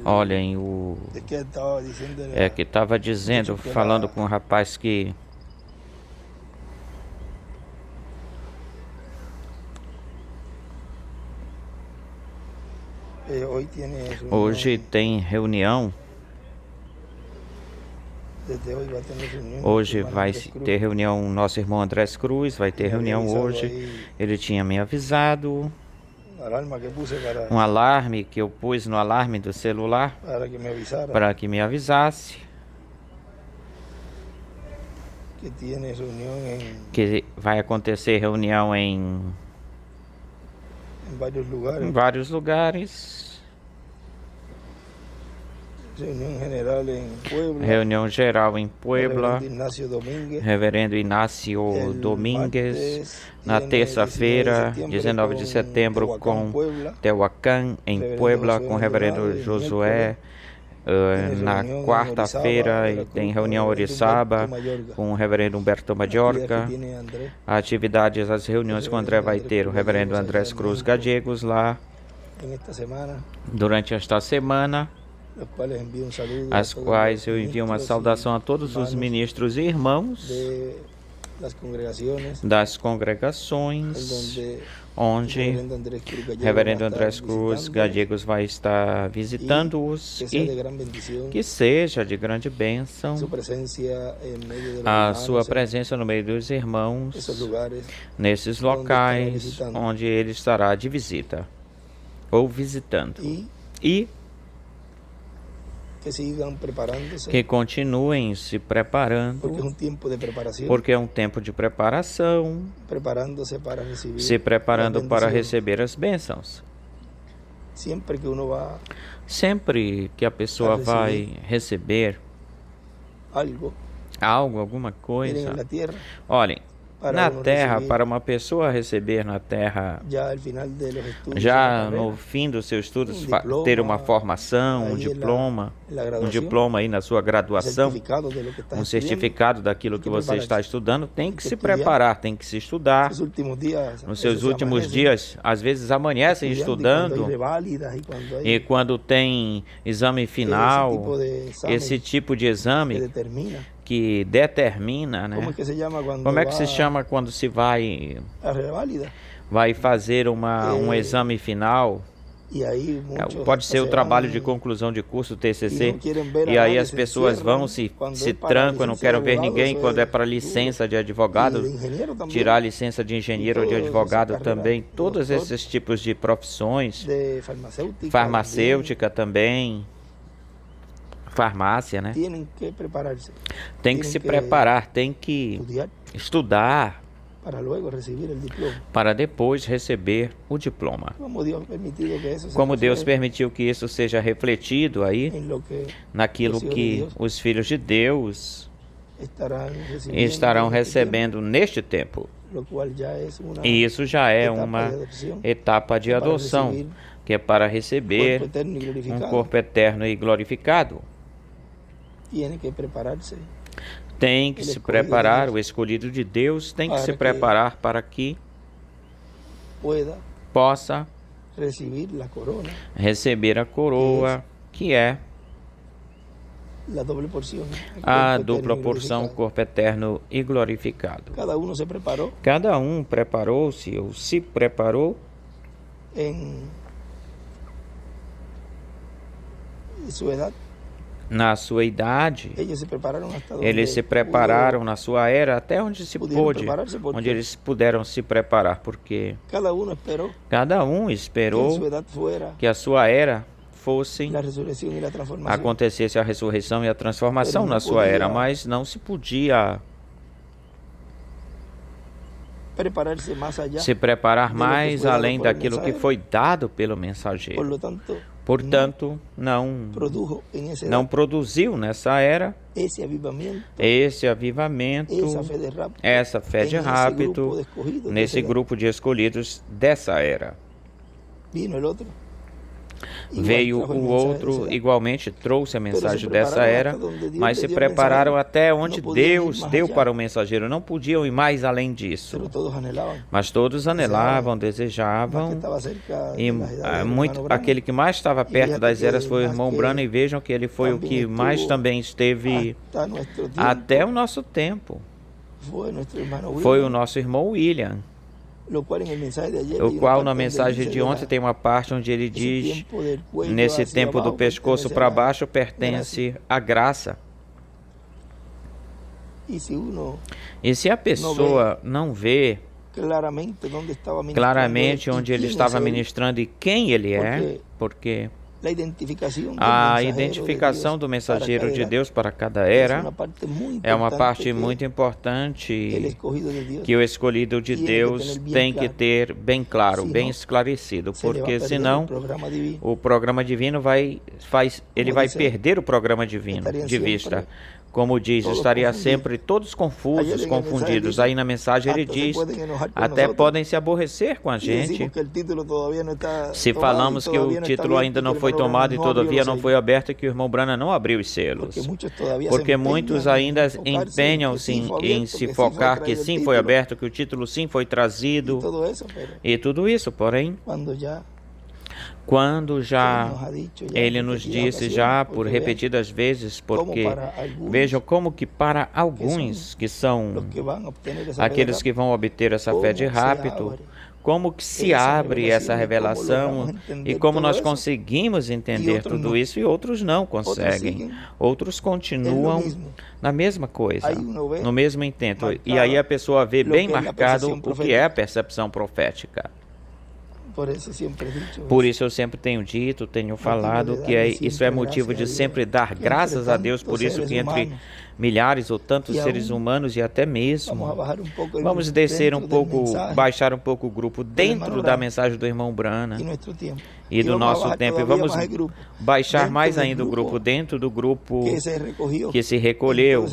Olhem, o que estava dizendo, falando com o rapaz que hoje tem reunião. Hoje vai ter reunião, nosso irmão Andrés Cruz vai ter reunião hoje. Ele tinha me avisado. Um alarme que eu pus no alarme do celular para que me avisasse que vai acontecer reunião em vários lugares. Reunião geral em Puebla, Reverendo Inácio Domingues, na terça-feira, 19 de setembro, com Tehuacán, em Puebla, com o Reverendo Josué. Na quarta-feira tem reunião Oriçaba com o Reverendo Humberto Majorca. Atividades, as reuniões que o André vai ter, o Reverendo Andrés Cruz Gallegos lá, durante esta semana, as quais eu envio uma saudação a todos os ministros e irmãos das congregações, onde Reverendo Andrés Cruz Gallegos vai estar visitando-os, e que seja de grande bênção a sua presença no meio dos irmãos, nesses locais onde ele estará de visita ou visitando. E que continuem se preparando, porque é um tempo de preparação, se preparando para receber as bênçãos. Sempre que a pessoa vai receber algo, alguma coisa, olhem, na terra, para uma pessoa receber na terra, já no fim dos seus estudos, ter uma formação, um diploma aí na sua graduação, um certificado daquilo que você está estudando, tem que se preparar, tem que se estudar. Nos seus últimos dias, às vezes amanhecem estudando, e quando tem exame final, esse tipo de exame que determina, né? Como é que se chama quando se vai fazer um exame final? Pode ser o trabalho de conclusão de curso, TCC, e aí as pessoas vão, se trancam, não querem ver ninguém. Quando é para licença de advogado, tirar a licença de engenheiro ou de advogado também, todos esses tipos de profissões, farmacêutica também, farmácia, né? Tem que se preparar, tem que estudar para depois receber o diploma. Como Deus permitiu que isso seja refletido aí naquilo que os filhos de Deus estarão recebendo neste tempo. E isso já é uma etapa de adoção, que é para receber um corpo eterno e glorificado. Tem que se preparar, o escolhido de Deus tem que se preparar para que possa receber a coroa, que é a dupla porção, corpo eterno e glorificado. Cada um preparou-se ou se preparou na sua idade. Eles se prepararam na sua era até onde se pôde, onde eles puderam se preparar, porque cada um esperou que a sua era fosse, acontecesse a ressurreição e a transformação na sua era, mas não se podia se preparar mais além daquilo que foi dado pelo mensageiro. Portanto, não produziu nessa era esse avivamento, essa fé de rápido, nesse grupo de escolhidos dessa era. Veio o outro, igualmente trouxe a mensagem dessa era, mas se prepararam até onde Deus deu para o mensageiro. Não podiam ir mais além disso. Mas todos anelavam, desejavam. E aquele que mais estava perto das eras foi o irmão Branham, e vejam que ele foi o que mais também esteve até o nosso tempo. Foi o nosso irmão William. O qual na mensagem de ontem tem uma parte onde ele diz: nesse tempo do pescoço para baixo pertence a graça. E se a pessoa não vê claramente onde ele estava ministrando e quem ele é, porque a identificação do mensageiro de Deus para cada era é uma parte muito importante que o escolhido de Deus tem que ter bem claro, bem esclarecido, porque senão o programa divino vai perder o programa divino de vista. Como diz, estaria sempre todos confusos, confundidos. Aí na mensagem ele diz, até podem se aborrecer com a gente se falamos que o título ainda não foi tomado e todavia não foi aberto e que o irmão Branham não abriu os selos. Porque muitos ainda empenham-se em se focar que sim foi aberto, que o título sim foi trazido e tudo isso, porém, quando já ele nos disse já por repetidas vezes, porque vejam como que para alguns que são aqueles que vão obter essa fé de rápido, como que se abre essa revelação e como nós conseguimos entender tudo isso e outros não conseguem. Outros continuam na mesma coisa, no mesmo intento. E aí a pessoa vê bem marcado o que é a percepção profética. Por isso eu sempre tenho dito, tenho falado que isso é motivo de sempre dar graças a Deus, por isso que entre milhares ou tantos seres humanos e até mesmo vamos descer um pouco, baixar um pouco o grupo dentro da mensagem do irmão Branham e do nosso tempo, e vamos baixar mais ainda o grupo dentro do grupo que se recolheu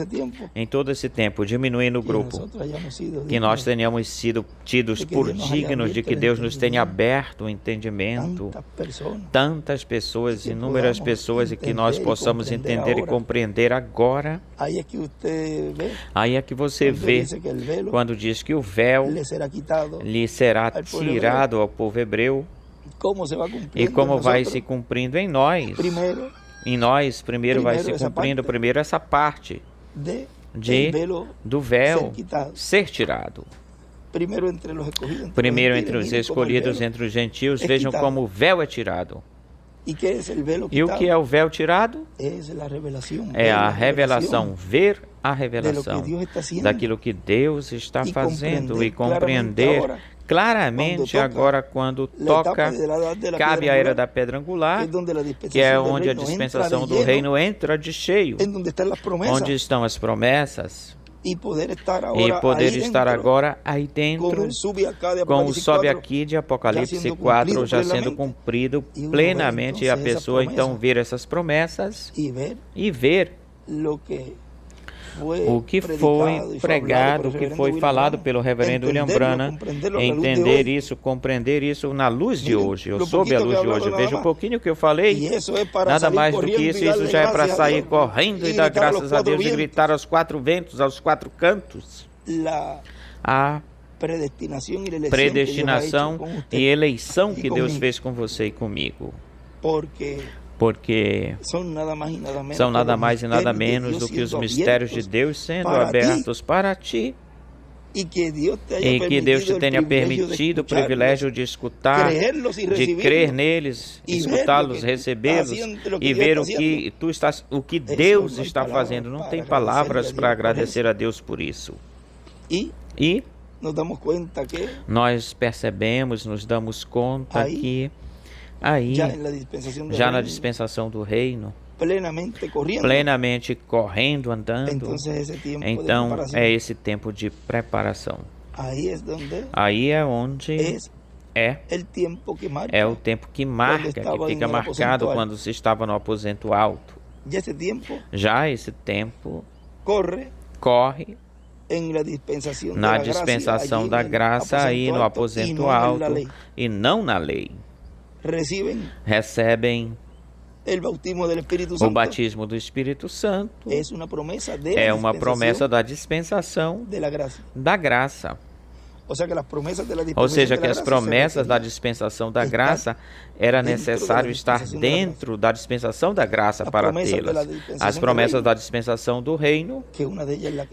em todo esse tempo, diminuindo o grupo, que nós tenhamos sido tidos por dignos de que Deus nos tenha aberto o entendimento, tantas pessoas, inúmeras pessoas, e que nós possamos entender e compreender agora. Aí é que você vê quando diz que o véu lhe será tirado ao povo hebreu. E como vai se cumprindo em nós. Em nós, primeiro vai se cumprindo essa parte do véu ser tirado. Primeiro entre os escolhidos, entre os gentios, vejam como o véu é tirado. E o que é o véu tirado? É a revelação, ver a revelação daquilo que Deus está fazendo e compreender claramente agora quando toca, cabe a era da pedra angular, que é onde a dispensação do reino entra de cheio, onde estão as promessas. E poder estar agora aí dentro, com o sobe aqui de Apocalipse 4 já sendo cumprido plenamente, e a pessoa então ver essas promessas e ver o que foi pregado, o que foi falado pelo reverendo William Branham, entender isso, compreender isso na luz de hoje, ou sob a luz de hoje. Veja um pouquinho o que eu falei, nada mais do que isso já é para sair correndo e dar graças a Deus e gritar aos quatro ventos, aos quatro cantos. A predestinação e eleição que Deus fez com você e comigo. Porque são nada mais e nada menos do que os mistérios de Deus sendo abertos para ti. E que Deus te tenha permitido o privilégio de escutar, de crer neles, escutá-los, recebê-los e ver o que Deus está fazendo. Não tem palavras para agradecer a Deus por isso. E nós percebemos, nos damos conta que aí, já na dispensação do reino, plenamente correndo, andando, então é esse tempo de preparação. Aí é onde é o tempo que marca, que fica marcado quando se estava no aposento alto. Já esse tempo corre na dispensação da graça, aí no aposento alto, e não na lei. recebem o batismo do Espírito Santo. É uma promessa da dispensação da graça. Ou seja, que as promessas da dispensação da graça era necessário estar dentro da dispensação da graça para tê-las. As promessas da dispensação do reino,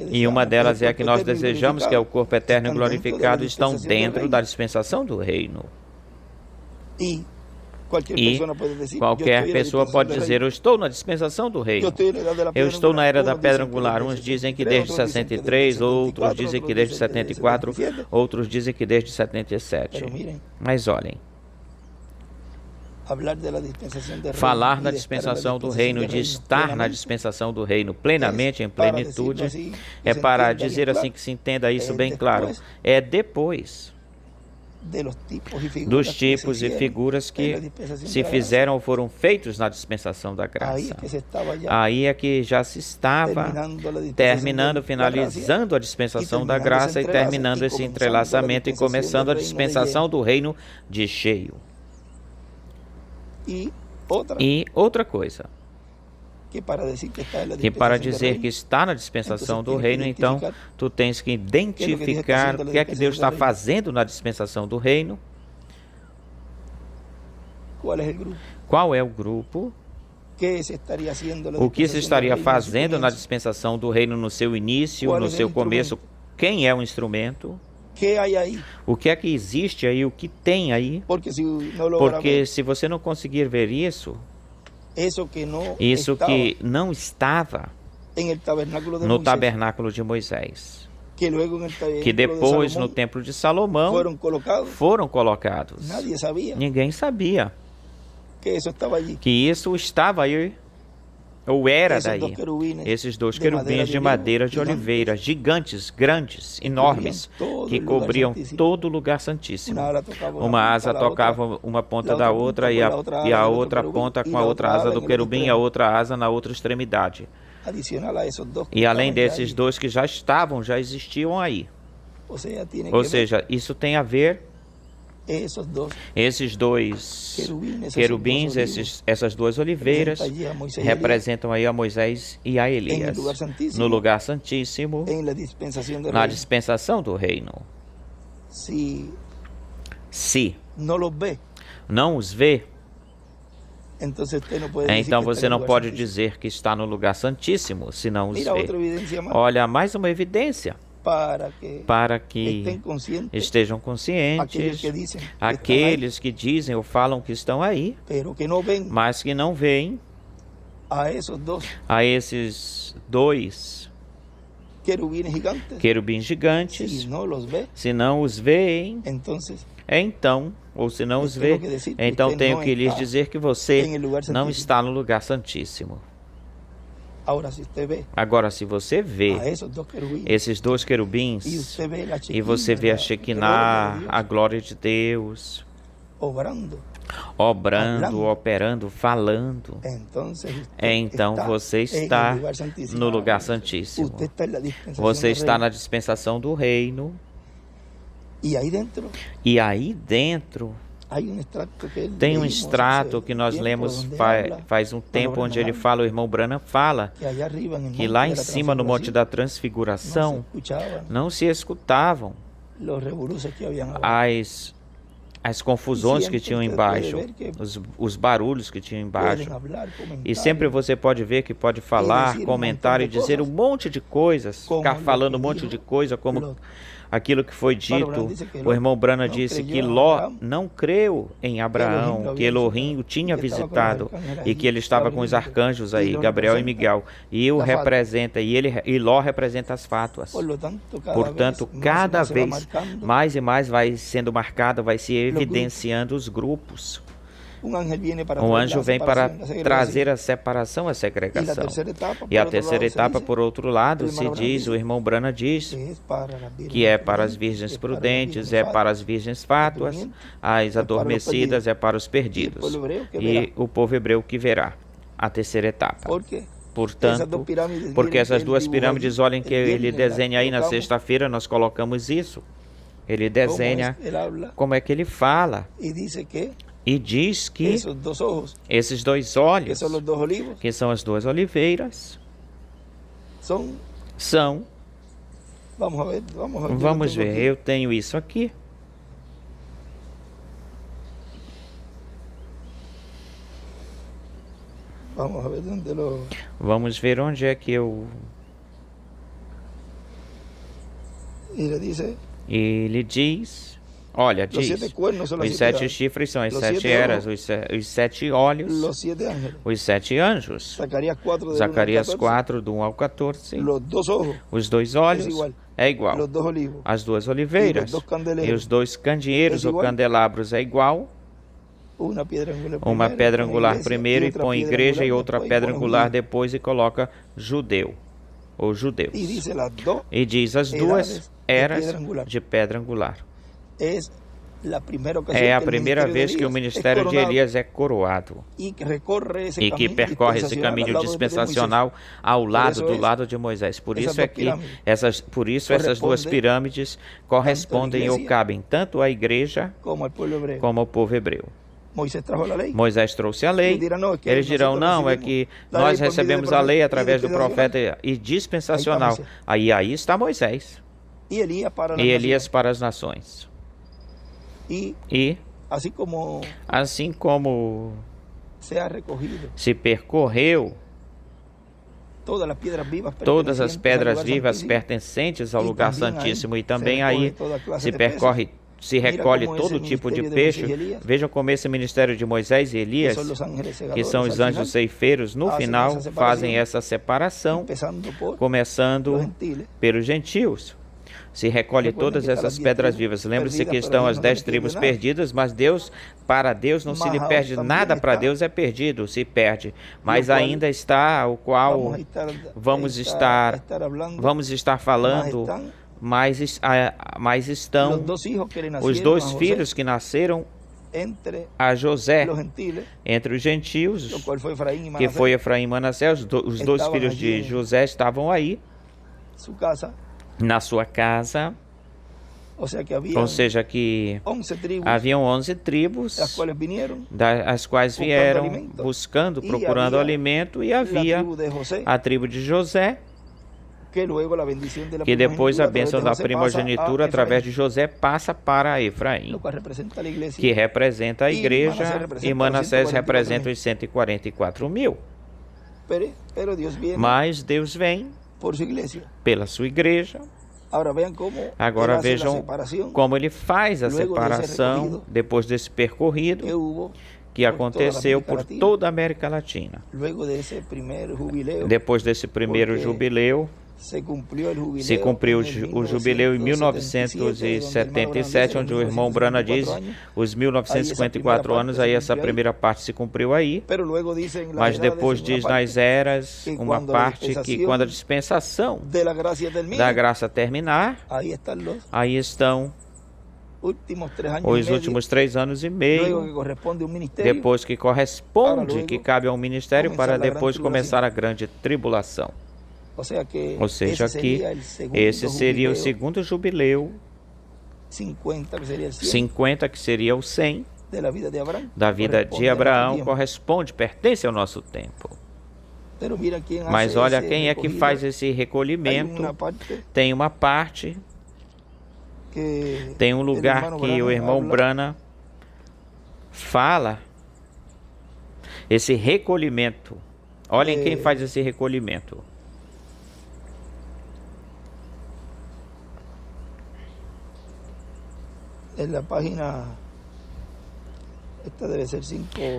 e uma delas é a que nós desejamos, que é o corpo eterno e glorificado, estão dentro da dispensação do reino. E qualquer pessoa pode dizer: eu estou na dispensação do reino. Eu estou na era da pedra angular. Uns dizem que desde 63, outros dizem que desde 74, outros dizem que desde 77. Mas olhem, falar da dispensação do reino, de estar na dispensação do reino plenamente, em plenitude, é para dizer assim que se entenda isso bem claro. É depois dos tipos e figuras que se fizeram ou foram feitos na dispensação da graça. Aí é que já se estava finalizando a dispensação da graça e terminando esse entrelaçamento e começando a dispensação do reino de cheio. E outra coisa, que para dizer que está na dispensação do reino, então tu tens que identificar o que é que Deus está fazendo na dispensação do reino. Qual é o grupo? O que se estaria fazendo na dispensação do reino no seu início, no seu começo? Quem é o instrumento? O que é que existe aí? O que tem aí? Porque se você não conseguir ver isso que não estava no tabernáculo de Moisés, que depois no templo de Salomão foram colocados. Ninguém sabia que isso estava aí, ou era daí. Esses dois querubins de madeira de oliveira, gigantes, grandes, enormes, que cobriam todo o lugar santíssimo. Uma asa tocava uma ponta da outra e a outra ponta com a outra asa do querubim e a outra asa na outra extremidade. E além desses dois que já existiam aí. Ou seja, isso tem a ver. Esses dois querubins, essas duas oliveiras, representam aí a Moisés e a Elias no lugar santíssimo, na dispensação do reino. Se não os vê, então você não pode dizer que está no lugar santíssimo se não os vê. Olha, mais uma evidência. Para que estejam conscientes aqueles que dizem ou falam que estão aí, mas que não veem a esses dois querubins gigantes. Se não os veem, então, ou se não os vê, então tenho que lhes dizer que você não está no lugar santíssimo. Agora, se você vê esses dois querubins e você vê a Shekinah, a glória de Deus, obrando, operando, falando, então você está no lugar santíssimo. Você está na dispensação do reino. E aí dentro tem um extrato que nós lemos faz um tempo, onde ele fala, o irmão Branham fala, que lá em cima no Monte da Transfiguração não se escutavam as confusões que tinham embaixo, os barulhos que tinham embaixo. E sempre você pode ver que pode falar, comentar e dizer um monte de coisas, ficar falando um monte de coisa, como aquilo que foi dito. O irmão Branham disse que Ló não creu em Abraão, que Elohim o tinha visitado e que ele estava com os arcanjos aí, Gabriel e Miguel, e o representa, e Ló representa as fátuas. Portanto, cada vez mais e mais vai sendo marcado, vai se evidenciando os grupos. Um anjo vem para trazer a separação, a segregação. E a terceira etapa, por outro lado, se diz, o irmão Branham diz, que é para as virgens prudentes, é para as virgens fátuas, as adormecidas, é para os perdidos. E o povo hebreu que verá a terceira etapa. Portanto, porque essas duas pirâmides, olhem que ele desenha aí na sexta-feira, nós colocamos isso. Ele desenha como é que ele fala. E diz que esses dois olhos, que são as duas oliveiras, são. Vamos ver, eu tenho isso aqui. Vamos ver onde é que eu... E ele diz... Olha, diz, os 7 chifres são as 7 eras, os 7 olhos, os 7 anjos. Zacarias 4, do 1 ao 14. Os 2 olhos é igual. As 2 oliveiras e os 2 candeeiros ou candelabros é igual. Uma pedra angular primeiro e põe igreja, e outra pedra angular depois e coloca judeu ou judeus. E diz as 2 eras de pedra angular. É a primeira vez que o ministério de Elias é coroado e que percorre esse caminho dispensacional ao do lado de Moisés. Por isso essas 2 pirâmides correspondem ou cabem tanto à igreja como ao povo hebreu. Moisés trouxe a lei. Eles dirão, não, é que nós recebemos a lei através do profeta e dispensacional. Aí está Moisés e Elias para as nações. E assim como se percorreu todas as pedras vivas pertencentes ao lugar santíssimo, e também aí se recolhe todo tipo de peixe. Vejam como esse ministério de Moisés e Elias, que são os anjos ceifeiros, no final fazem essa separação, começando pelos gentios. Se recolhe todas essas pedras vivas. Lembre-se que estão as 10 tribos perdidas, mas para Deus não se lhe perde nada, para Deus é perdido, se perde. Mas ainda está o qual vamos estar falando, mas estão os 2 filhos que nasceram a José entre os gentios, que foi Efraim e Manassés. Os 2 filhos de José estavam aí na sua casa, ou seja que haviam 11 tribos, as quais vieram procurando alimento, e havia a tribo de José, que depois a bênção da primogenitura através de José passa para Efraim, que representa a igreja, e Manassés representa os 144 mil. Mas Deus vem pela sua igreja. Agora vejam como ele faz a separação depois desse percorrido que aconteceu por toda a América Latina. Depois desse primeiro jubileu, se cumpriu o jubileu em 1977, onde o irmão Brana diz os 1954 anos, aí essa primeira parte se cumpriu aí, mas depois diz nas eras uma parte que quando a dispensação da graça terminar, aí estão os últimos 3 anos e meio, depois que corresponde, que cabe ao ministério, para depois começar a grande tribulação. Ou seja, que esse seria o segundo jubileu, 50 que seria o 100 da vida de Abraão, corresponde, pertence ao nosso tempo. Mas olha quem é que faz esse recolhimento. Tem uma parte, tem um lugar que o irmão Brana fala, esse recolhimento. Olhem quem faz esse recolhimento.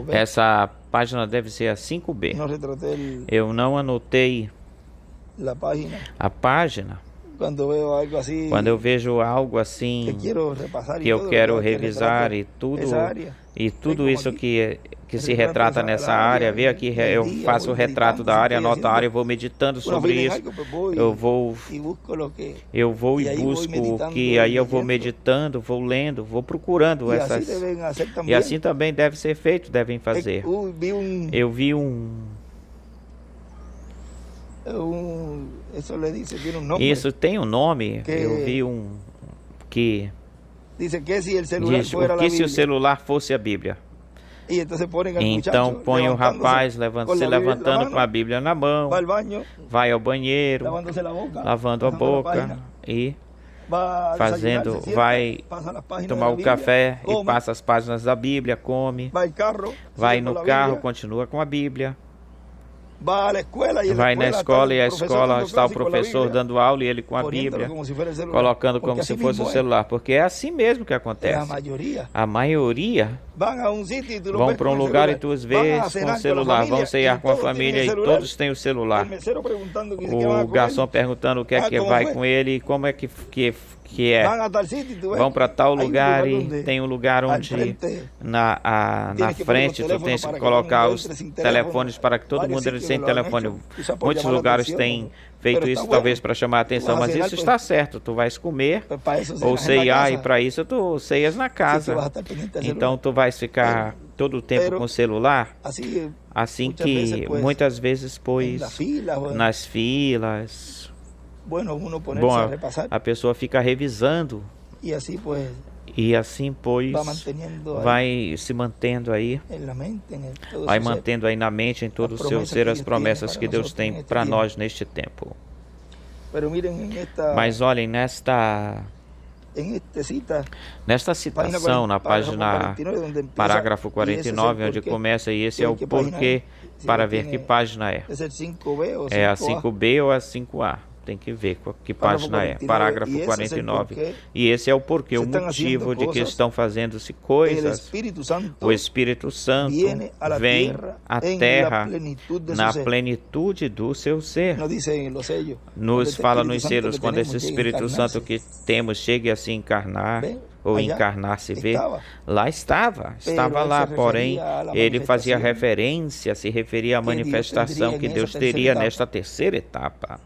Essa página deve ser a 5B. Eu não anotei a página. Quando eu vejo algo assim que eu quero revisar, e tudo isso que se retrata nessa área, vê aqui, eu faço o retrato da área, anoto a área, eu vou meditando sobre isso, eu vou e busco o que, aí eu vou meditando, vou lendo, vou procurando essas, e assim também deve ser feito, devem fazer. Eu vi isso tem um nome, eu vi que diz o que se o celular fosse a Bíblia. Então põe o rapaz se levantando com a Bíblia na mão, vai ao banheiro, lavando a boca e vai tomar o café e passa as páginas da Bíblia, come, vai no carro, continua com a Bíblia. Vai na escola e a escola está o professor dando aula e ele com a Bíblia, colocando como se fosse o celular, porque é assim mesmo que acontece. A maioria vão para um lugar e tu os vês com o celular, vão ceiar com a família e todos têm o celular. O garçom perguntando o que é que vai com ele e como é que é. Vão para tal lugar e tem um lugar onde na frente tu tens que colocar os telefones para que todo mundo sem telefone. Muitos lugares têm feito isso talvez para chamar a atenção, mas isso está certo. Tu vais comer ou ceiar e para isso tu ceias na casa. Então tu vais ficar todo o tempo com o celular. Assim que muitas vezes, pois, nas filas, a pessoa fica revisando e assim, pois, vai se mantendo aí, vai mantendo aí na mente, em todo o seu ser, as promessas que Deus tem para nós neste tempo. Mas olhem, nesta citação, na página, parágrafo 49, onde começa, e esse é o porquê, para ver que página é. É a 5B ou a 5A? Tem que ver que página é. Parágrafo 49. E esse é o porquê, o motivo de que estão fazendo-se coisas. O Espírito Santo vem à Terra na plenitude do seu ser. Nos fala nos selos, quando esse Espírito Santo que temos chegue a se encarnar, ou encarnar-se ver, lá estava lá, porém, ele fazia referência, se referia à manifestação que Deus teria nesta terceira etapa.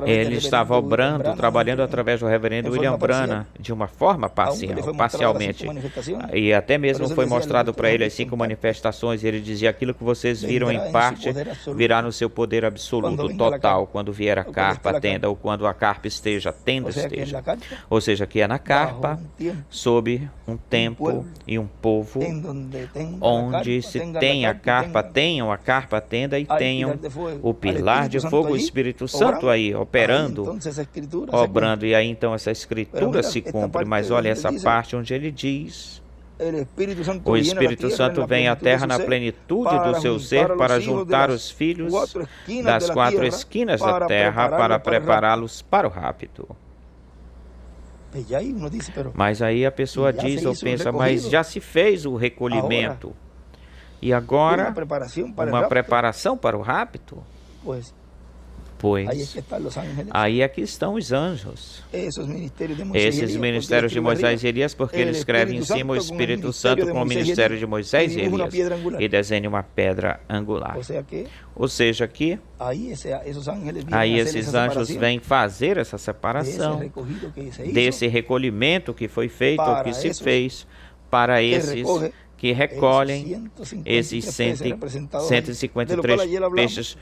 Ele estava obrando, trabalhando através do reverendo William Branham de uma forma parcialmente. E até mesmo foi mostrado para ele as 5 manifestações. E ele dizia: aquilo que vocês viram em parte virá no seu poder absoluto, total, quando vier a carpa, a tenda, ou quando a carpa esteja, a tenda esteja. Ou seja, que é na carpa, sob um tempo e um povo, onde se tem a carpa, tenham a carpa, a tenda e tenham o pilar de fogo, o Espírito Santo aí operando, obrando, e aí então essa escritura se cumpre. Mas olha essa parte onde ele diz: o Espírito Santo vem à terra na plenitude do seu ser para juntar os filhos das 4 esquinas da terra para prepará-los para o rapto. Mas aí a pessoa diz ou pensa: mas já se fez o recolhimento e agora uma preparação para o rapto? Pois aí é que estão os anjos, esses ministérios de Moisés e Elias, porque ele escreve em cima o Espírito Santo com o ministério de Moisés e Elias e desenha uma pedra angular. Ou seja, que aí esses anjos vêm fazer essa separação desse recolhimento que foi feito ou que se fez para esses que recolhem esses 153 peixes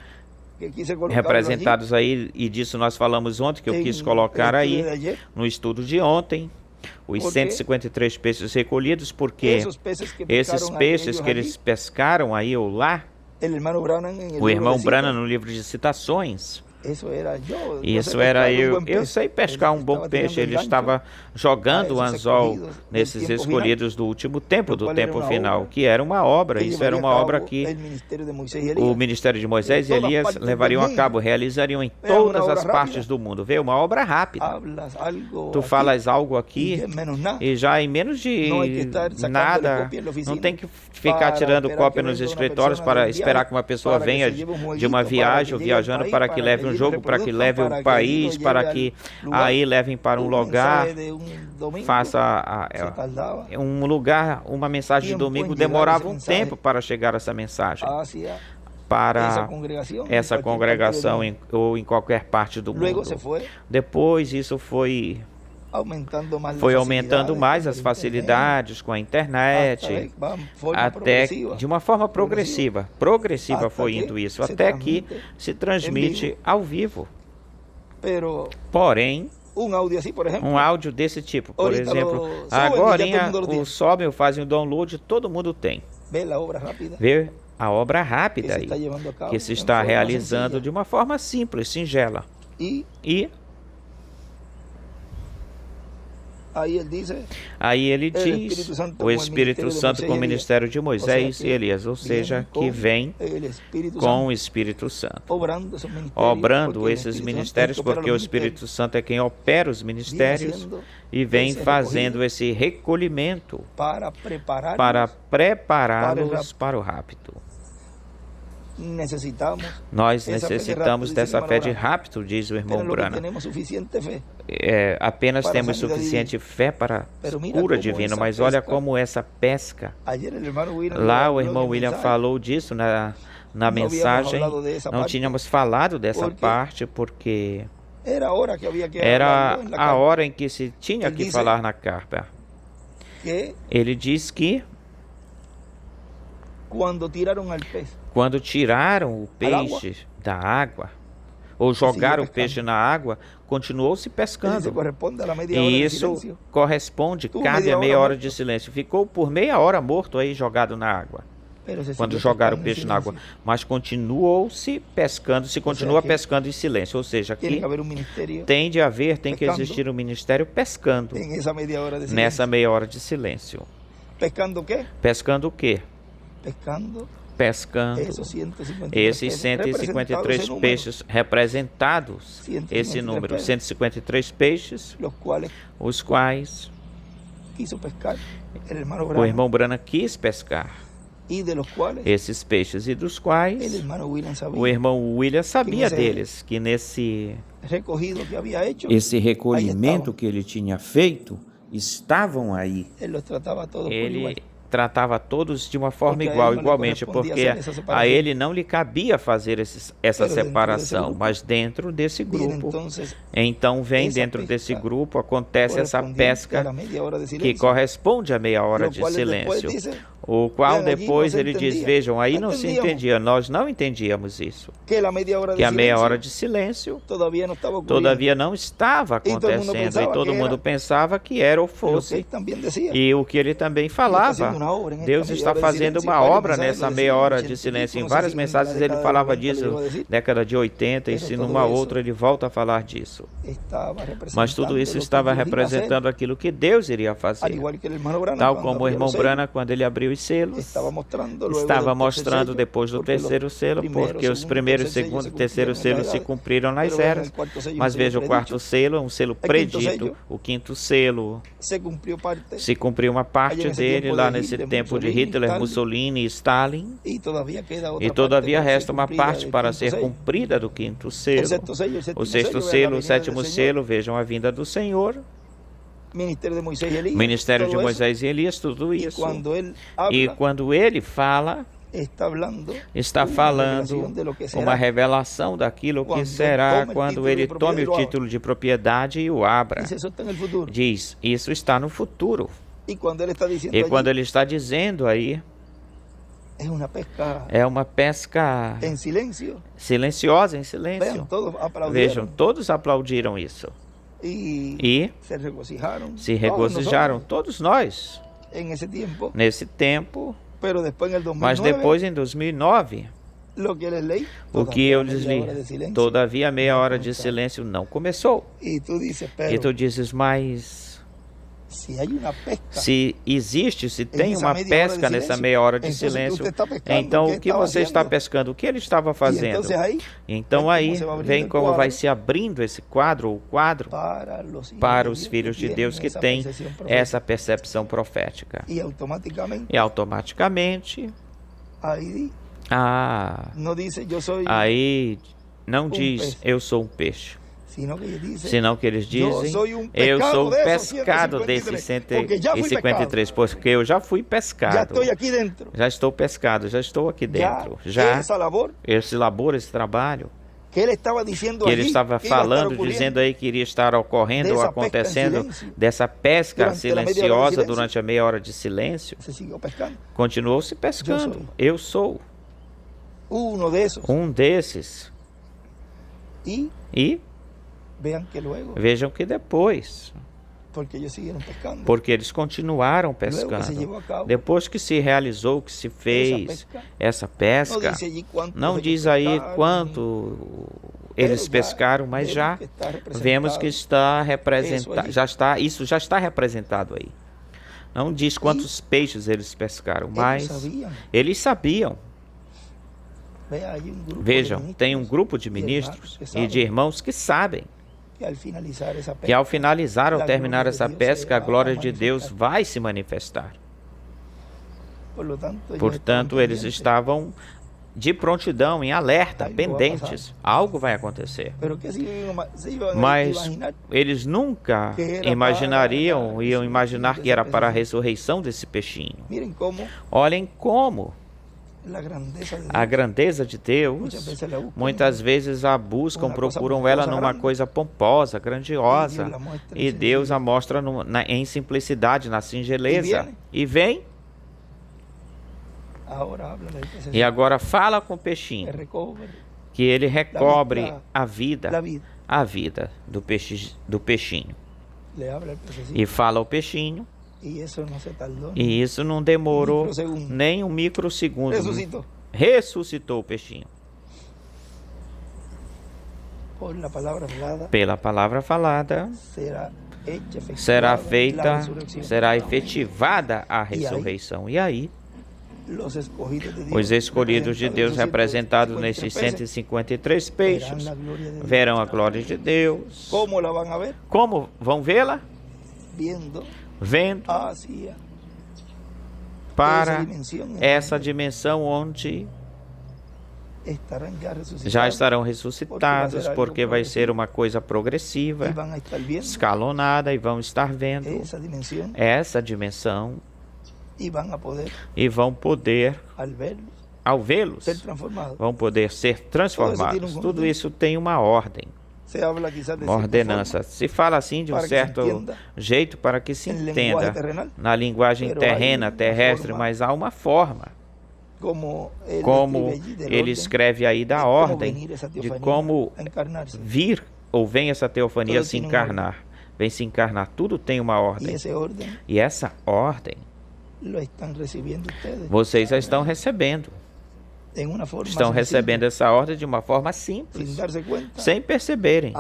representados aí, e disso nós falamos ontem, que eu quis colocar aí no estudo de ontem, os 153 peixes recolhidos, porque esses peixes que eles pescaram aí ou lá, o irmão Branham no livro de citações, isso era eu. Eu sei pescar um bom peixe. Ele estava jogando o anzol nesses escolhidos do último tempo, do tempo final, que era uma obra. Isso era uma obra que o ministério de Moisés e Elias levariam a cabo, realizariam em todas as partes do mundo. Vê, uma obra rápida. Tu falas algo aqui e já em menos de nada, não tem que ficar tirando cópia nos escritórios para esperar que uma pessoa venha de uma viagem ou viajando para que leve um jogo, para que leve o país, para que aí levem para um lugar, faça um lugar, uma mensagem de domingo, demorava um tempo para chegar essa mensagem para essa congregação ou em qualquer parte do mundo. Depois isso foi aumentando mais as facilidades com a internet, até de uma forma progressiva foi indo isso, até que se transmite ao vivo. Porém, um áudio desse tipo, por exemplo, agora o sobe, fazem o download, todo mundo tem. Vê a obra rápida aí, que se está realizando de uma forma simples, singela. E aí ele diz, o Espírito Santo com o ministério de Moisés e Elias, ou seja, que vem com o Espírito Santo, obrando esses ministérios, porque o Espírito Santo é quem opera os ministérios e vem fazendo esse recolhimento para prepará-los para o rapto. Nós necessitamos dessa fé de rapto, diz o irmão Branham. Apenas temos suficiente fé para a cura divina, mas olha como essa pesca. Lá o irmão William falou disso na mensagem. Não tínhamos falado dessa parte porque era a hora em que se tinha que falar na carta. Ele diz que quando tiraram o peixe da água, ou jogaram o peixe na água, continuou se pescando. E isso corresponde, cabe a meia hora de silêncio. Ficou por meia hora morto aí, jogado na água, quando jogaram o peixe na água. Mas continuou se pescando, se continua pescando em silêncio. Ou seja, aqui tem que existir um ministério pescando nessa meia hora de silêncio. Pescando o quê? Pescando esses 153 peixes representados, esse número, 153 peixes, os quais o irmão Branham quis pescar, esses peixes, e dos quais o irmão William sabia deles, que nesse esse recolhimento que ele tinha feito, estavam aí. Ele tratava todos de uma forma igualmente, porque a ele não lhe cabia fazer essa separação, mas dentro desse grupo, então vem dentro desse grupo, acontece essa pesca que corresponde à meia hora de silêncio, o qual depois ele diz, vejam, aí não se entendia, nós não entendíamos isso, que a meia hora de silêncio todavia não estava acontecendo, e todo mundo pensava que era ou fosse, e o que ele também falava, Deus está fazendo uma obra nessa meia hora de silêncio. Em várias mensagens ele falava disso, década de 80, e se numa outra ele volta a falar disso. Mas tudo isso estava representando aquilo que Deus iria fazer. Tal como o irmão Branham, quando ele abriu os selos, estava mostrando depois do terceiro selo, porque os primeiro, segundo e terceiro selos se cumpriram nas eras. Mas veja, o quarto selo é um selo predito, o quinto selo se cumpriu uma parte dele lá nesse tempo de Hitler, Mussolini e Stalin, e todavia resta uma parte para ser cumprida do quinto selo. O sexto selo, o sétimo selo, vejam a vinda do Senhor, ministério de Moisés e Elias, tudo isso. E quando ele fala, está falando uma revelação daquilo que será quando ele tome o título de propriedade e o abra. Diz, isso está no futuro. E quando ele está dizendo aí, é uma pesca silenciosa, em silêncio. Vejam, todos aplaudiram isso. E se regozijaram, todos nós, nesse tempo. Mas depois, em 2009, o que eu lhes li, todavia a meia hora de silêncio não começou. E tu dizes, mas se existe, se tem uma pesca nessa meia hora de silêncio, então o que você está pescando? O que ele estava fazendo? Então aí vem como vai se abrindo esse quadro, o quadro, para os filhos de Deus que têm essa percepção profética. E automaticamente, aí não diz, eu sou um peixe. Senão que eles dizem, eu sou pescado desses 153, porque eu já fui pescado, já estou pescado, já estou aqui dentro, já esse labor, esse trabalho, que ele estava falando, dizendo aí que iria estar ocorrendo ou acontecendo, dessa pesca silenciosa durante a meia hora de silêncio, continuou se pescando, eu sou um desses, e Vejam que depois, porque eles continuaram pescando. Depois que se realizou, que se fez essa pesca, não diz aí quanto eles pescaram, mas já vemos que está representado, isso já está representado aí. Não diz quantos peixes eles pescaram, mas eles sabiam. Vejam, tem um grupo de ministros e de irmãos que sabem que ao finalizar ou terminar essa pesca, a glória de Deus vai se manifestar. Portanto, eles estavam de prontidão, em alerta, pendentes. Algo vai acontecer. Mas eles nunca imaginariam, iam imaginar que era para a ressurreição desse peixinho. Olhem como a grandeza de Deus, muitas vezes a buscam, procuram ela numa coisa pomposa, grandiosa, e Deus a mostra em simplicidade, na singeleza. E vem, e agora fala com o peixinho, que ele recobre a vida do peixinho. E fala ao peixinho, e isso não demorou nem um microsegundo. Ressuscitou o peixinho. Pela palavra falada, será efetivada a ressurreição. E aí, os escolhidos de Deus, representados nesses 153 peixes, verão a glória de Deus. Como vão vê-la? Vendo para essa dimensão onde já estarão ressuscitados, porque vai ser uma coisa progressiva, escalonada, e vão estar vendo essa dimensão e vão poder, ao vê-los, vão poder ser transformados. Tudo isso tem uma ordem, uma ordenança. Se fala assim de um certo jeito para que se entenda na linguagem terrena, terrestre, mas há uma forma. Como ele escreve aí da ordem, de como vir ou vem essa teofania se encarnar. Vem se encarnar, tudo tem uma ordem. E essa ordem, vocês já estão recebendo. Estão recebendo essa ordem de uma forma simples, sem perceberem.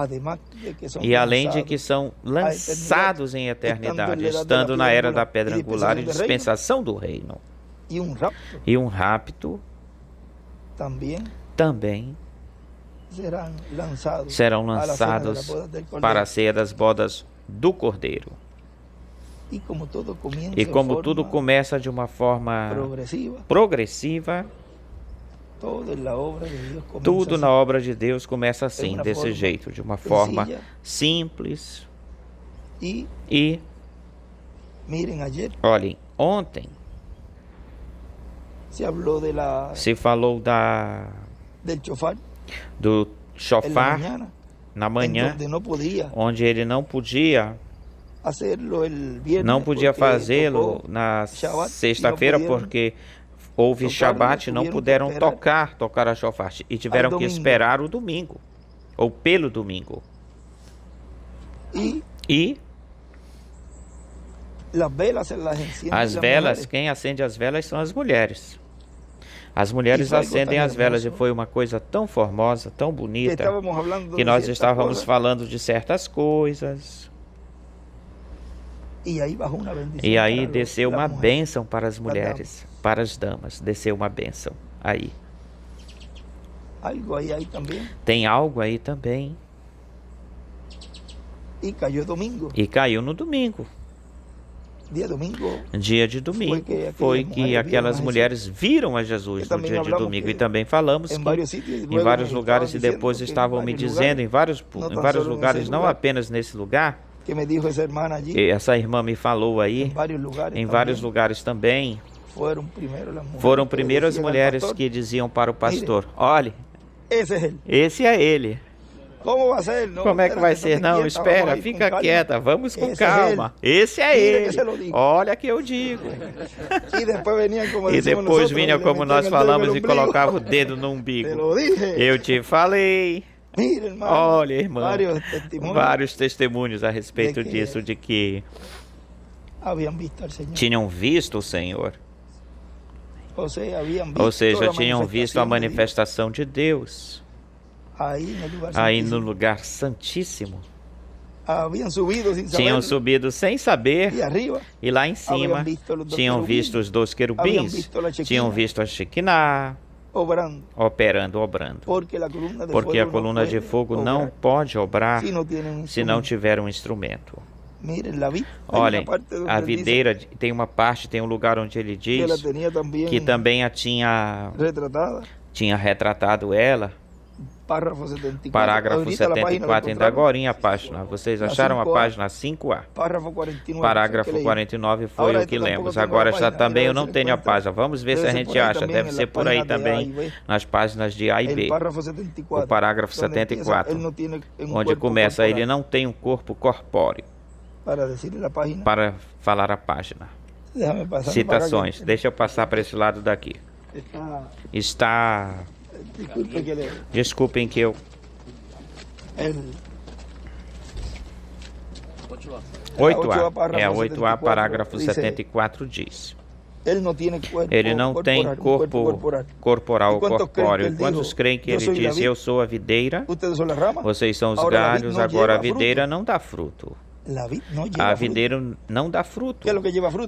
E além de que são lançados em eternidade, estando na era da pedra angular e dispensação do reino. E um rapto também serão lançados para a ceia das bodas do Cordeiro. E como tudo começa de uma forma progressiva, tudo na obra de Deus começa assim, desse jeito, de uma forma simples. E olhem, ontem se falou do chofar na manhã, onde ele não podia fazê-lo na sexta-feira, porque houve Shabat, não puderam tocar a chofar, e tiveram que esperar o domingo, ou pelo domingo. E as velas, quem acende as velas são as mulheres. As mulheres acendem as velas, e foi uma coisa tão formosa, tão bonita, que nós estávamos falando de certas coisas. E aí desceu uma bênção para as mulheres, para as damas, desceu uma bênção aí. Tem algo aí também. E caiu no domingo. Dia de domingo foi que aquelas mulheres viram a Jesus no dia de domingo. E também falamos que em vários lugares, e depois estavam me dizendo em vários lugares, não apenas nesse lugar. Essa irmã me falou aí, em vários lugares também, foram primeiro as mulheres que diziam para o pastor: olhe, esse é ele. Como é que vai ser? Não, espera, fica quieta, vamos com calma. Esse é ele. Olha que eu digo. E depois vinha como nós falamos e colocava o dedo no umbigo. Eu te falei. Olha, irmão, vários testemunhos a respeito disso, de que tinham visto o Senhor. Ou seja, tinham visto a manifestação de Deus aí no lugar santíssimo. Tinham subido sem saber, e lá em cima tinham visto os 2 querubins, tinham visto a Shekinah obrando. Porque a coluna de fogo não pode obrar se não tiver um instrumento. Olhem, a videira tem uma parte, tem um lugar onde ele diz que também a tinha retratado ela. Parágrafo 74, ainda agorinha a página. Vocês acharam a página 5A? Parágrafo 49 foi o que lemos. Agora já também eu não tenho a página. Vamos ver se a gente acha. Deve ser por aí também, nas páginas de A e B. O parágrafo 74, onde começa, ele não tem um corpo corpóreo. Para falar a página. Citações. Deixa eu passar para esse lado daqui. Está... Desculpem que eu... 8A, 8A, parágrafo 74 diz: ele não tem corpo corporal ou corpóreo. Quantos creem que ele diz, eu sou a videira, vocês são os galhos, agora a videira não dá fruto. A videira não dá fruto.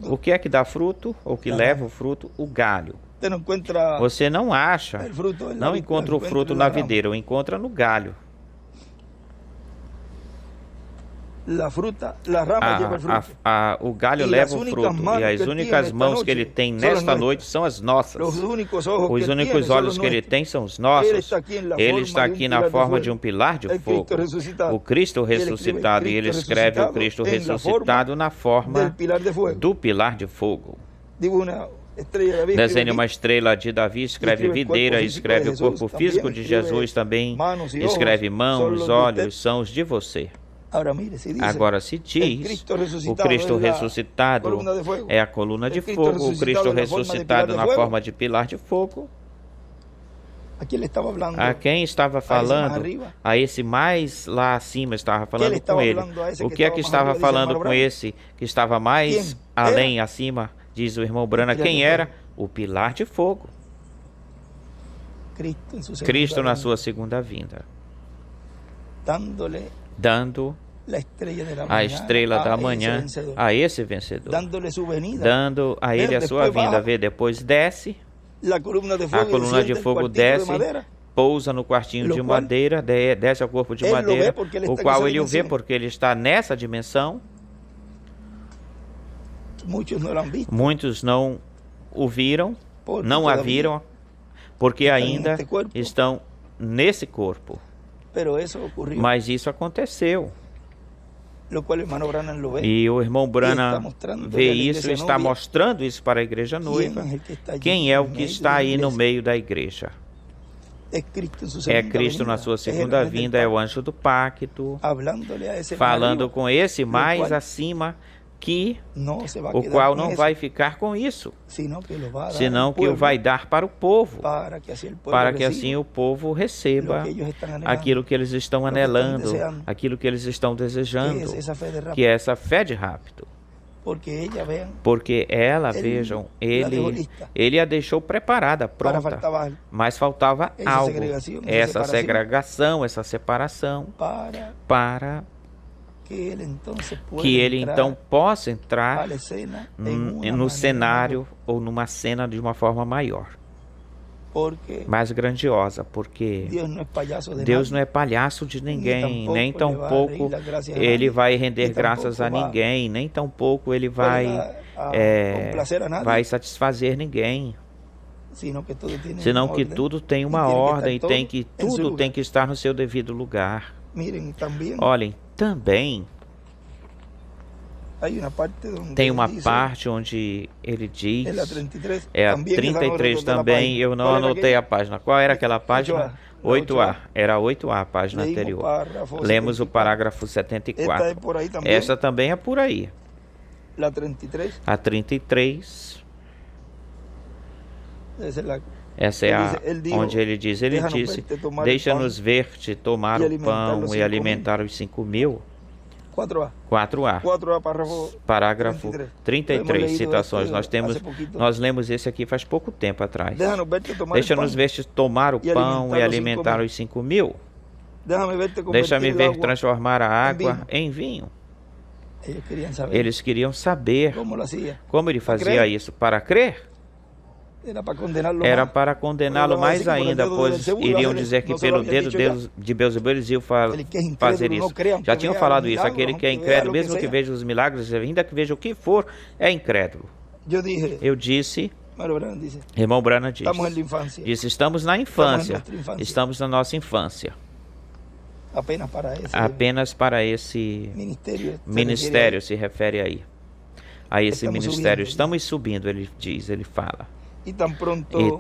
O que é que dá fruto, ou que leva o fruto? O galho. Você não acha, não encontra o fruto na videira, o encontra no galho. O galho leva o fruto, e as únicas mãos que ele tem nesta noite são as nossas. Os únicos olhos que ele tem são os nossos. Ele está aqui na forma de um pilar de fogo, o Cristo ressuscitado, e ele escreve o Cristo ressuscitado na forma do pilar de fogo. Desenha uma estrela de Davi, escreve videira, escreve o corpo físico de Jesus também, escreve mãos, olhos, são os de você. Agora, se diz, o Cristo ressuscitado é a coluna de fogo, o Cristo ressuscitado na forma de pilar de fogo, a quem estava falando? A esse mais lá acima estava falando com ele. O que é que estava falando com esse que estava mais além, acima? Diz o irmão Brana, quem era? O pilar de fogo. Cristo na sua segunda vinda. Dando a estrela da manhã a esse vencedor. Dando a ele a sua vinda. Vê, depois desce. A coluna de fogo desce, pousa no quartinho de madeira, desce ao corpo de madeira, o qual ele o vê porque ele está nessa dimensão. Muitos não o viram, não a viram, porque ainda estão nesse corpo. Mas isso aconteceu. E o irmão Branham vê isso e está mostrando isso para a igreja noiva. Quem é o que está aí no meio da igreja? É Cristo na sua segunda vinda, é o anjo do pacto, falando com esse mais acima, o qual não vai ficar com isso, senão que o vai dar para o povo, para que assim o povo receba aquilo que eles estão anelando, aquilo que eles estão desejando, que é essa fé de rapto. Porque ela, vejam, ele a deixou preparada, pronta, mas faltava algo, essa segregação, essa separação, para que ele então possa entrar no cenário ou numa cena de uma forma maior, mais grandiosa, porque Deus não é palhaço de ninguém, nem tampouco ele vai render graças a ninguém, nem tampouco ele vai satisfazer ninguém, senão que tudo tem uma ordem, tudo tem que estar no seu devido lugar. Olhem, também tem uma parte onde ele diz, é a 33 também, eu não anotei a página. Qual era aquela página? 8A, era 8A a página anterior. Lemos o parágrafo 74. Essa também é por aí. A 33 Essa é onde ele disse, deixa-nos ver-te tomar o pão e alimentar os 5.000. 4A. Parágrafo 33, citações. Nós lemos esse aqui faz pouco tempo atrás. Deixa-nos ver-te tomar o pão e alimentar os 5.000. Deixa-me ver transformar a água em vinho. Eles queriam saber como ele fazia isso. Para crer? Era para condená-lo mais ainda, pois iriam dizer que pelo dedo de Beelzebul eles iam fazer isso. Já tinham falado isso. Aquele que é incrédulo, mesmo que veja os milagres, ainda que veja o que for, é incrédulo. Eu disse, irmão Branham disse, estamos na infância, estamos na nossa infância. Apenas para esse ministério se refere aí. A esse ministério. Estamos subindo, ele diz, ele fala. E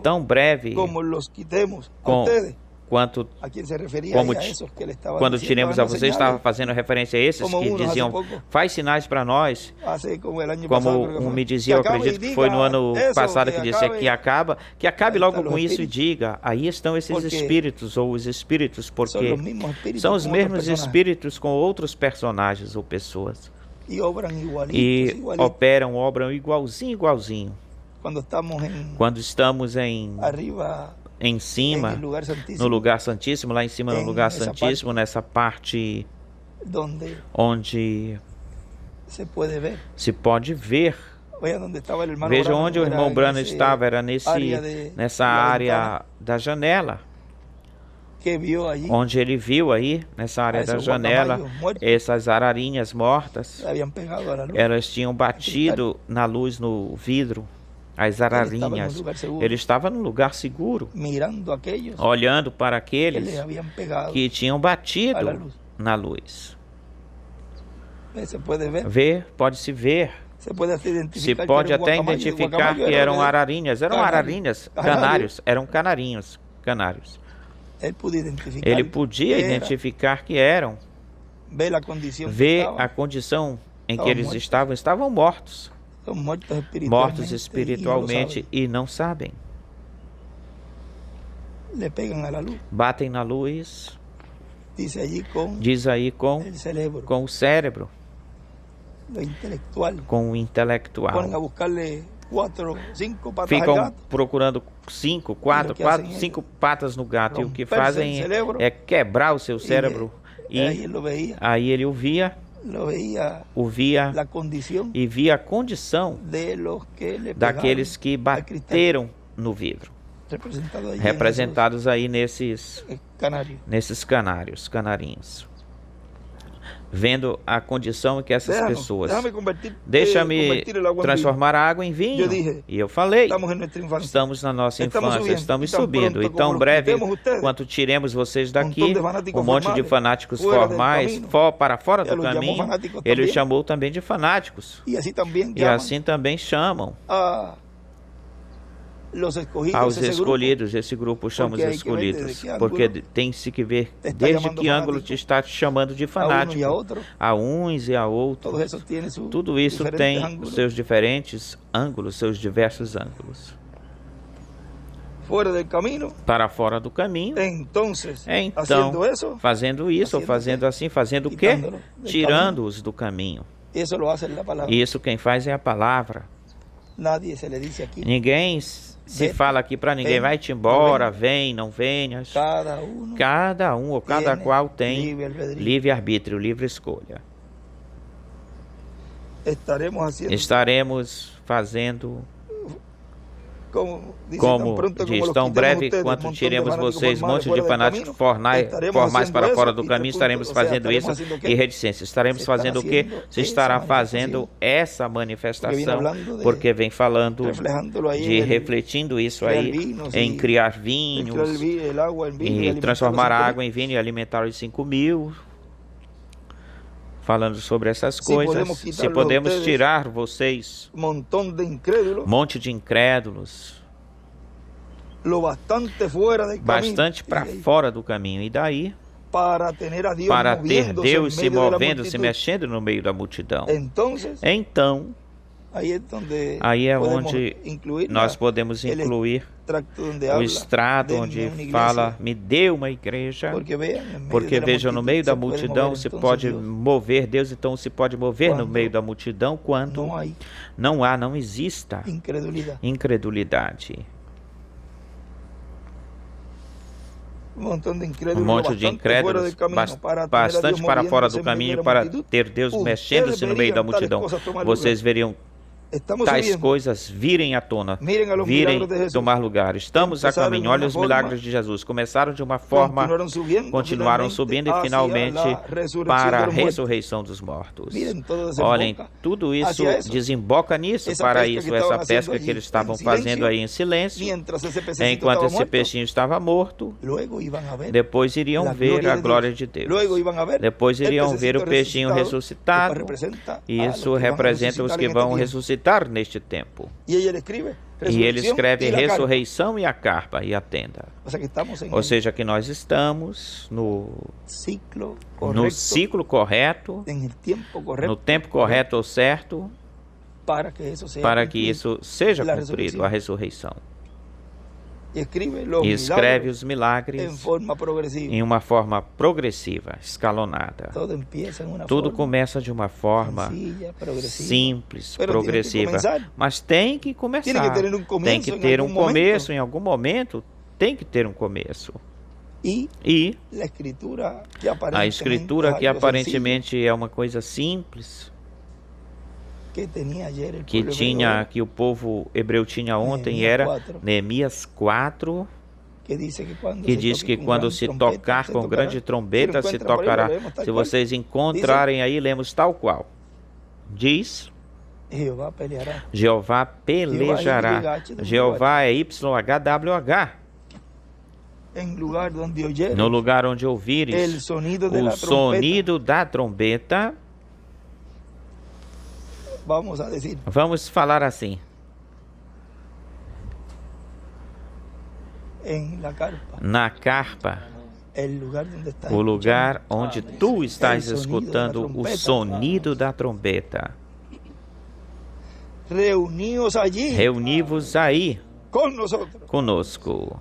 tão breve quando tiremos a vocês, estava fazendo referência a esses que diziam, faz sinais para nós, como me dizia, eu acredito que foi no ano passado que disse que acabe logo com isso e diga, aí estão esses espíritos, ou os espíritos, porque são os mesmos espíritos com outros personagens ou pessoas, e obram igualzinho. Quando estamos em cima, no lugar santíssimo, lá em cima no lugar santíssimo, nessa parte onde se pode ver. Veja onde o irmão Branham estava, era nessa área da janela. Onde ele viu aí, nessa área da janela, essas ararinhas mortas, elas tinham batido na luz no vidro. As ararinhas, ele estava num lugar seguro, olhando para aqueles que tinham batido na luz. Pode-se ver, se pode até identificar que eram ararinhas, canários, eram canários. Ele podia identificar que eram, ver a condição em que eles estavam mortos. Mortos espiritualmente e não sabem. Batem na luz. Diz aí com o cérebro. Com o intelectual. Ficam procurando 5 patas no gato. E o que fazem é quebrar o seu cérebro. E aí ele ouvia e via a condição daqueles que bateram no vidro, representados aí nesses canarinhos, vendo a condição em que essas pessoas, deixa-me transformar a água em vinho. E eu falei, estamos na nossa infância, estamos subindo, e tão breve quanto tiremos vocês daqui, um monte de fanáticos formais para fora do caminho, ele os chamou também de fanáticos, e assim também chamam aos escolhidos. Esse grupo chama os escolhidos, porque tem-se que ver desde que ângulo te está te chamando de fanático, a uns e a outros. Tudo isso tem os seus diferentes ângulos, seus diversos ângulos. Para fora do caminho. Então, fazendo isso, ou fazendo assim, fazendo o quê? Tirando-os do caminho. Isso quem faz é a palavra. Ninguém se fala aqui para ninguém, vai-te embora, vem, não venhas. Cada um ou cada qual tem livre-arbítrio, livre escolha. Estaremos fazendo, como diz, tão breve quanto tiremos vocês, monte de fanáticos formais para fora do caminho, estaremos fazendo isso, e reticência. Estaremos fazendo o quê? Se estará fazendo essa manifestação, porque vem falando refletindo isso aí, em criar vinhos, e transformar a água em vinho e alimentar os 5.000. Falando sobre essas coisas, se podemos tirar vocês, monte de incrédulos, bastante para fora do caminho, e daí, para ter Deus se movendo, se mexendo no meio da multidão. Então, Aí é onde nós podemos incluir o extrato onde fala, me dê uma igreja, porque vejam, no meio da multidão se pode mover Deus, então se pode mover no meio da multidão quando não exista incredulidade. Um monte de incrédulos, bastante para fora do caminho, para ter Deus mexendo-se no meio da multidão. Vocês veriam tais coisas virem à tona, virem tomar lugar. Estamos a caminho. Olha os milagres de Jesus. Começaram de uma forma, continuaram subindo e finalmente para a ressurreição dos mortos. Olhem, tudo isso desemboca nisso, para isso, essa pesca que eles estavam fazendo aí em silêncio, enquanto esse peixinho estava morto. Depois iriam ver a glória de Deus. Depois iriam ver o peixinho ressuscitado. E isso representa os que vão ressuscitar neste tempo. E ele escreve ressurreição e a carpa e a tenda. Ou seja, que nós estamos no ciclo correto, no tempo correto ou certo, para que isso seja cumprido, a ressurreição. E escreve os milagres em uma forma progressiva, escalonada. Tudo começa de uma forma simples, progressiva, mas tem que começar. Tem que ter um começo, em algum momento tem que ter um começo. E a escritura, que aparentemente é uma coisa simples, que o povo hebreu tinha ontem, era Neemias 4, que diz que quando se tocar com grande trombeta, se tocará. Se vocês encontrarem aí, lemos tal qual. Diz, Jeová pelejará. Jeová é YHWH. No lugar onde ouvires o sonido da trombeta, vamos falar assim. Na carpa, o lugar onde tu estás escutando o sonido da trombeta. Reuni-vos aí conosco.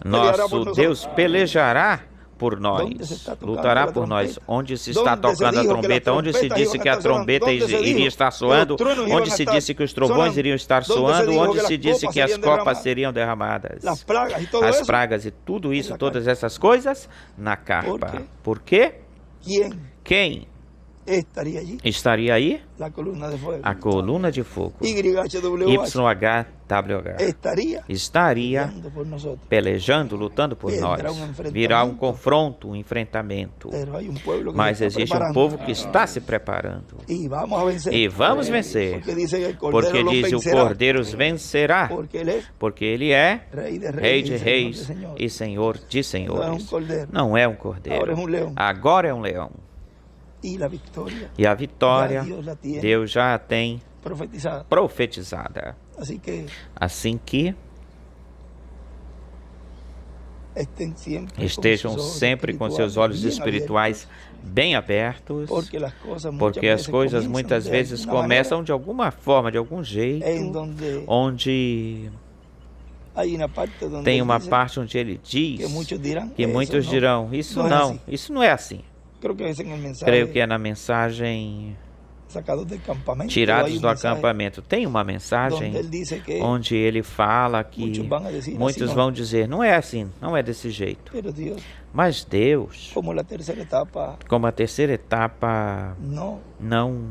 Nosso Deus pelejará por nós, lutará por nós. Onde se está tocando a trombeta, onde se disse que a trombeta iria estar soando, onde se disse que os trovões iriam estar soando, onde se disse que as copas seriam derramadas, as pragas e tudo isso, todas essas coisas na carpa. Por quê? Quem estaria aí? A coluna de fogo. YHWH estaria pelejando, lutando por nós. Virá um confronto, um enfrentamento. Mas existe um povo que está se preparando. E vamos vencer. Porque diz o Cordeiro vencerá. Porque ele é Rei de reis e Senhor de senhores. Não é um cordeiro. Agora é um leão. E a vitória, Deus já a tem profetizada. Assim que estejam sempre com seus olhos espirituais bem abertos, porque as coisas muitas vezes começam de alguma forma, de algum jeito, onde tem uma parte onde ele diz que muitos dirão, isso não é assim. Creio que é na mensagem Tirados do Acampamento. Tem uma mensagem onde ele fala que muitos vão dizer, não é assim, não é desse jeito. Mas Deus, como a terceira etapa, não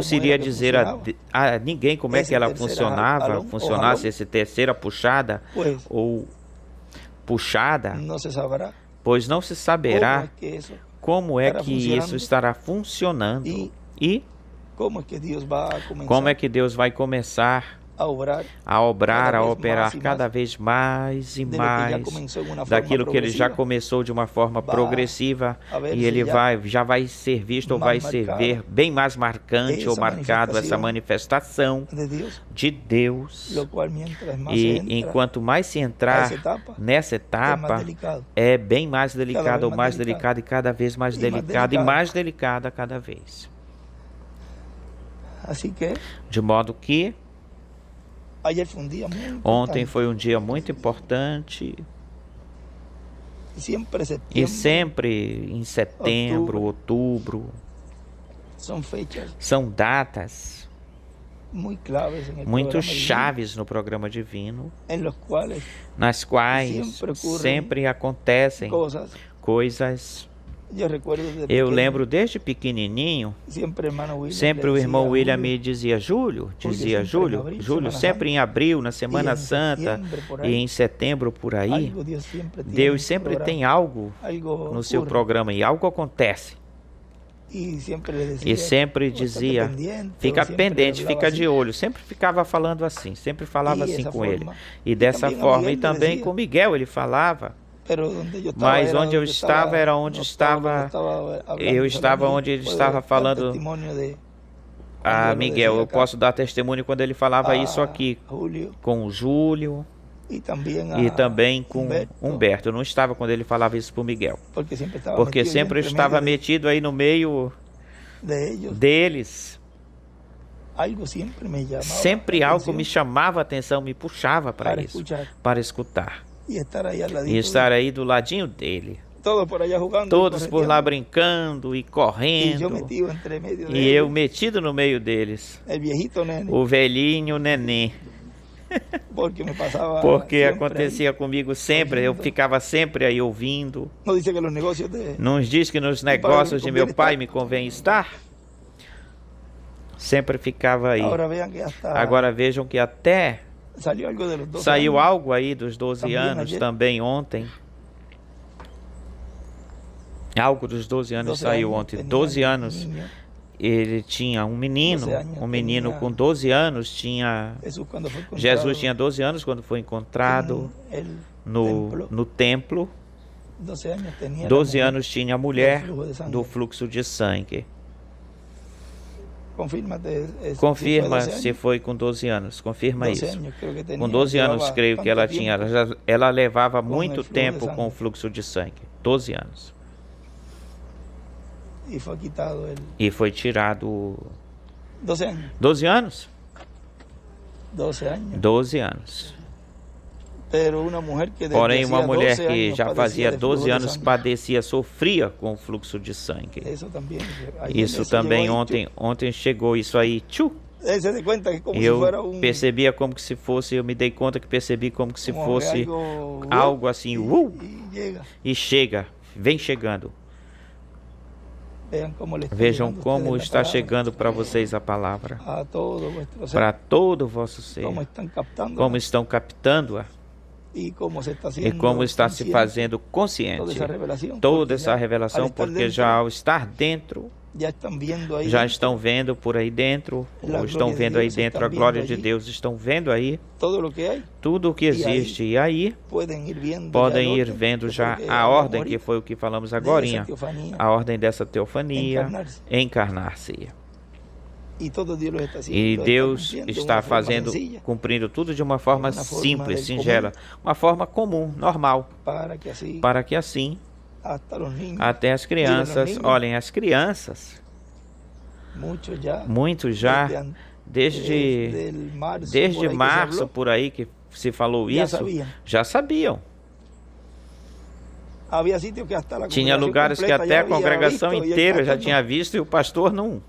se iria dizer a ninguém como é que ela funcionasse essa terceira puxada ou puxada, pois não se saberá como é que isso estará funcionando e como é que Deus vai começar a obrar, a operar cada vez mais e mais daquilo que ele já começou de uma forma progressiva, e ele já vai ser visto ou vai ser bem mais marcante ou marcado essa manifestação de Deus. E enquanto mais se entrar nessa etapa, é bem mais delicado ou mais delicado, e cada vez mais delicado e mais delicada cada vez. De modo que ontem foi um dia muito importante. E sempre em setembro, outubro, são datas muito chaves no programa divino, nas quais sempre acontecem coisas. Eu lembro desde pequenininho, sempre o irmão William me dizia, Júlio, sempre em abril, na Semana Santa, e em setembro por aí, Deus sempre tem algo no seu programa e algo acontece. E sempre dizia, fica pendente, fica de olho, sempre ficava falando assim, sempre falava assim com ele. E dessa forma, e também com Miguel ele falava. Mas onde eu estava era onde estava, eu estava onde ele estava falando a Miguel. Eu posso dar testemunho quando ele falava isso aqui com o Júlio e também com Humberto. Eu não estava quando ele falava isso para o Miguel, porque sempre eu estava metido aí no meio deles. Sempre algo me chamava a atenção, me puxava para isso, para escutar. E estar aí do ladinho dele. Todos por lá brincando e correndo. E eu metido no meio deles. O velhinho neném. Porque acontecia comigo sempre, eu ficava sempre aí ouvindo. Não diz que nos negócios de meu pai me convém estar? Sempre ficava aí. Agora vejam que até saiu algo aí dos 12 anos também ontem. Algo dos 12 anos saiu ontem. 12 anos. Ele tinha um menino com 12 anos. Jesus tinha 12 anos quando foi encontrado no templo. 12 anos tinha a mulher do fluxo de sangue. Confirma se foi com 12 anos, confirma isso. Com 12 anos, creio que ela tinha, ela levava muito tempo com o fluxo de sangue, 12 anos. E foi tirado 12 anos? 12 anos. Porém, uma mulher que já fazia 12 anos padecia, sofria com o fluxo de sangue. Isso também ontem chegou isso aí. Eu percebia como que se fosse, eu me dei conta que percebi como que se fosse algo assim, e chega, vem chegando. Vejam como está chegando para vocês a palavra, para todo o vosso ser, como estão captando-a. E como está se fazendo consciente toda essa revelação, porque já ao estar dentro, já estão vendo por aí dentro, ou estão vendo aí dentro a glória de Deus, estão vendo aí tudo o que existe, e aí podem ir vendo já a ordem, que foi o que falamos agorinha, a ordem dessa teofania, encarnar-se. E Deus está fazendo, cumprindo tudo de uma forma simples, singela, uma forma comum, normal, para que assim, até as crianças, olhem, as crianças, muitos já, desde março por aí que se falou isso, já sabiam. Tinha lugares que até a congregação inteira já tinha visto e o pastor não.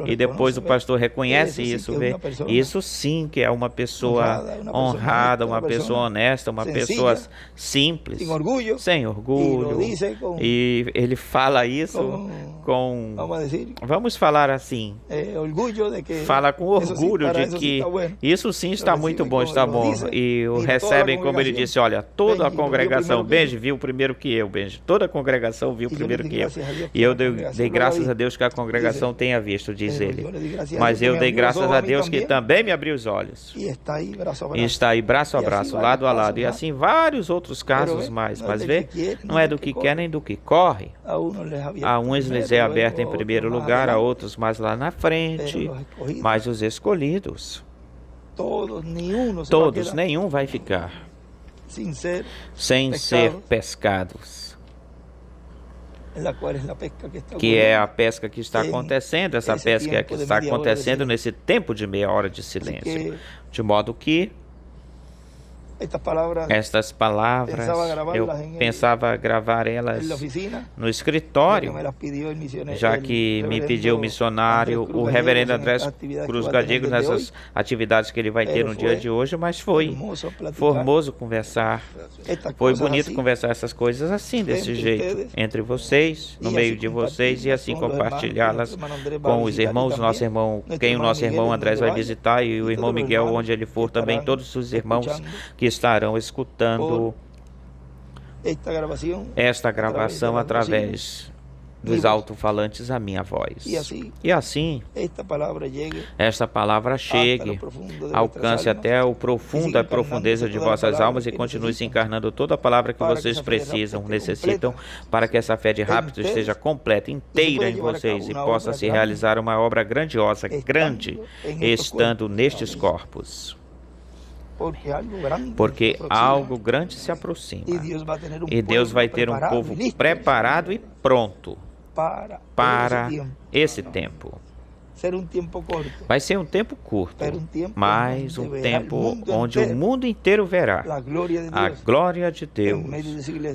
E depois o pastor reconhece isso, vê? Isso sim que é uma pessoa honrada, uma pessoa honesta, uma pessoa simples, sem orgulho. E ele fala isso com, vamos falar assim, fala com orgulho de que isso sim está muito bom, está bom. E o recebem, como ele disse, olha, toda a congregação, Benji viu primeiro que eu, Benji, toda a congregação viu primeiro que eu. E eu dei graças a Deus que a congregação tenha visto, diz ele. Mas eu dei graças a Deus que também me abriu os olhos. E está aí braço a braço, lado a lado. E assim vários outros casos mais. Mas vê, não é do que quer nem do que corre. A uns lhes é aberto em primeiro lugar, a outros mais lá na frente. Mas os escolhidos, todos, nenhum vai ficar sem ser pescados. que é a pesca que está acontecendo, essa pesca que está acontecendo nesse tempo de meia hora de silêncio. De modo que estas palavras, eu pensava gravar elas no escritório, já que me pediu o missionário, o reverendo Andrés Cruz Gadiego, nessas atividades que ele vai ter no dia de hoje, mas foi formoso conversar, foi bonito conversar essas coisas assim, desse jeito, entre vocês, no meio de vocês, e assim compartilhá-las com os irmãos, nosso irmão, quem o nosso irmão Andrés vai visitar, e o irmão Miguel, onde ele for também, todos os irmãos que estarão escutando esta gravação através dos alto-falantes a minha voz. E assim, esta palavra chegue, alcance até a profundeza de vossas almas e continue se encarnando toda a palavra que vocês precisam, necessitam, para que essa fé de rápido esteja completa, inteira em vocês e possa se realizar uma obra grandiosa, grande, estando nestes corpos. Porque algo grande se aproxima. E Deus vai ter um povo preparado e pronto para esse tempo. Vai ser um tempo curto, mas um tempo onde o mundo inteiro verá a glória de Deus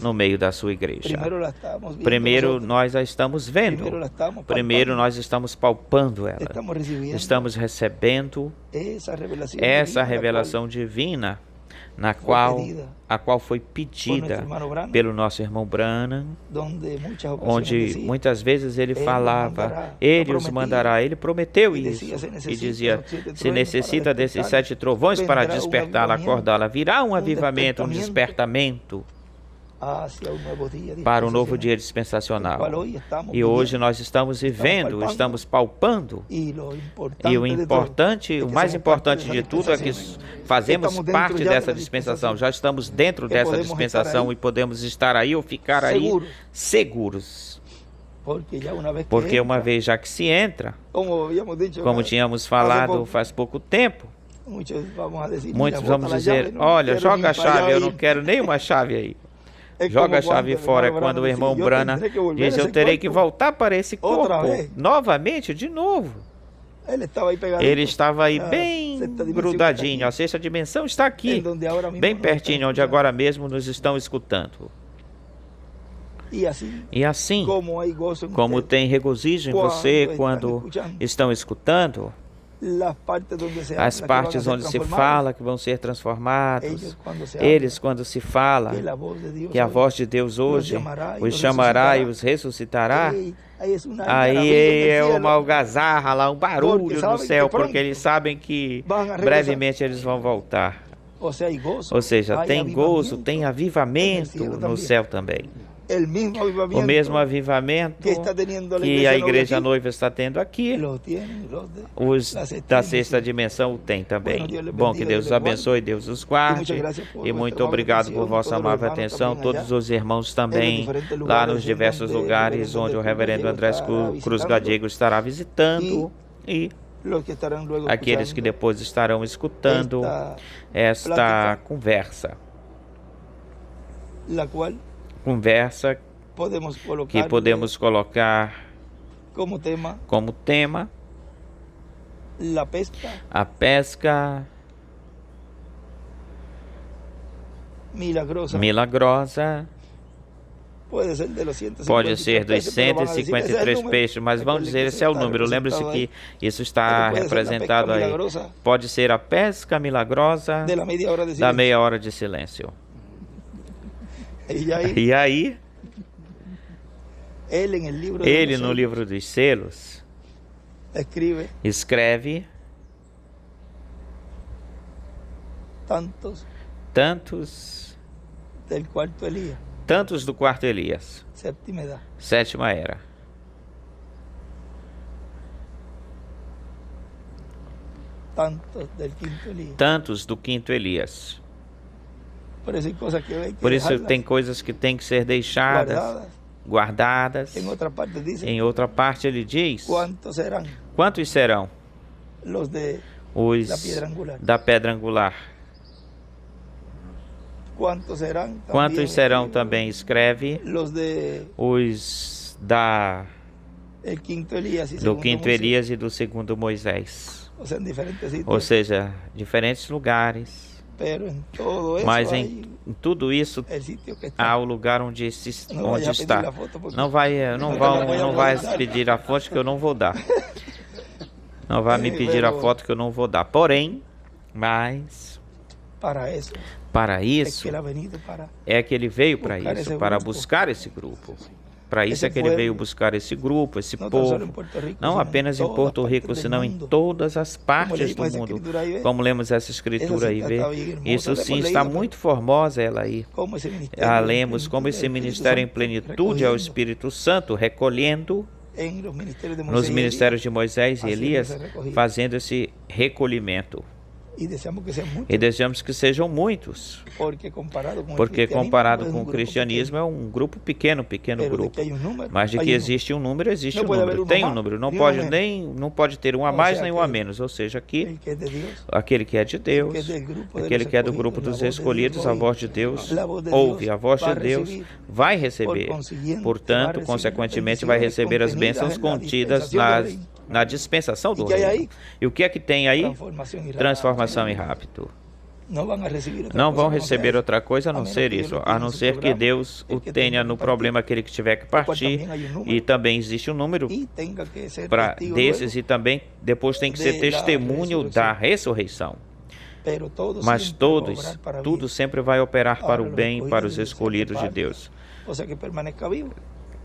no meio da sua igreja. Primeiro nós a estamos vendo, primeiro nós estamos palpando ela, estamos recebendo essa revelação divina, a qual foi pedida pelo nosso irmão Branham, onde muitas vezes ele falava, ele os mandará, ele prometeu isso, e dizia, se necessita desses 7 trovões para despertá-la, acordá-la, virá um avivamento, um despertamento para um novo dia dispensacional. E hoje nós estamos vivendo, estamos palpando, e o mais importante de tudo é que fazemos parte dessa dispensação, já estamos dentro dessa dispensação e podemos estar aí ou ficar aí seguros. Porque uma vez já que se entra, como tínhamos falado faz pouco tempo, muitos vamos dizer, olha, joga a chave, eu não quero nenhuma chave aí. Joga a chave fora, quando o irmão Branham diz, eu terei que voltar para esse corpo, novamente, de novo. Ele estava aí bem grudadinho, a 6ª dimensão está aqui, bem pertinho, onde agora mesmo nos estão escutando. E assim, como tem regozijo em você quando estão escutando, as partes onde se fala que vão ser transformados, eles quando se fala que a voz de Deus hoje os chamará e os ressuscitará, aí é uma algazarra lá, um barulho no céu, porque eles sabem que brevemente eles vão voltar. Ou seja, tem gozo, tem avivamento no céu também. O mesmo avivamento que a igreja noiva está tendo aqui, os da 6ª dimensão o tem também. Bom, que Deus os abençoe, Deus os guarde, e muito obrigado por vossa amável atenção. Todos os irmãos também, lá nos diversos lugares onde o reverendo Andrés Cruz Gadiego estará visitando, e aqueles que depois estarão escutando esta conversa que podemos colocar como tema a pesca milagrosa. Pode ser dos 153 peixes, mas vamos dizer, esse é o número. Lembre-se que isso está representado aí. Pode ser a pesca milagrosa da meia hora de silêncio. E aí, ele no livro dos selos escreve tantos do quarto Elias, 7ª era. Tantos do quinto Elias. Por isso tem coisas que têm que ser deixadas, guardadas. Em outra parte ele diz, quantos serão os da pedra angular? Quantos serão também, escreve, os do quinto Elias e do segundo Moisés. Ou seja, diferentes lugares. Mas em tudo isso há o lugar onde está. Não vai pedir a foto que eu não vou dar. Não vai me pedir a foto que eu não vou dar. Porém, mas para isso é que ele veio para isso, para buscar esse grupo. Para isso é que ele veio buscar esse grupo, esse povo, não apenas em Porto Rico, senão em todas as partes do mundo. Como lemos essa escritura aí, vê? Isso sim está muito formosa ela aí. Lemos como esse ministério em plenitude é o Espírito Santo, recolhendo nos ministérios de Moisés e Elias, fazendo esse recolhimento. E desejamos que sejam muitos, porque comparado com o cristianismo é um grupo pequeno grupo, mas de que existe um número, existe um número, tem um número, não pode ter um a mais nem um a menos, ou seja, aqui, aquele que é de Deus, aquele que é do grupo dos escolhidos, a voz de Deus, ouve a voz de Deus, vai receber, portanto, consequentemente vai receber as bênçãos contidas na dispensação do reino. E o que é que tem aí? Transformação e rapto. Não vão receber outra coisa a não ser isso, a não ser que Deus o tenha no problema aquele que tiver que partir. E também existe um número para desses e também depois tem que ser testemunho da ressurreição. Mas tudo sempre vai operar para o bem e para os escolhidos de Deus.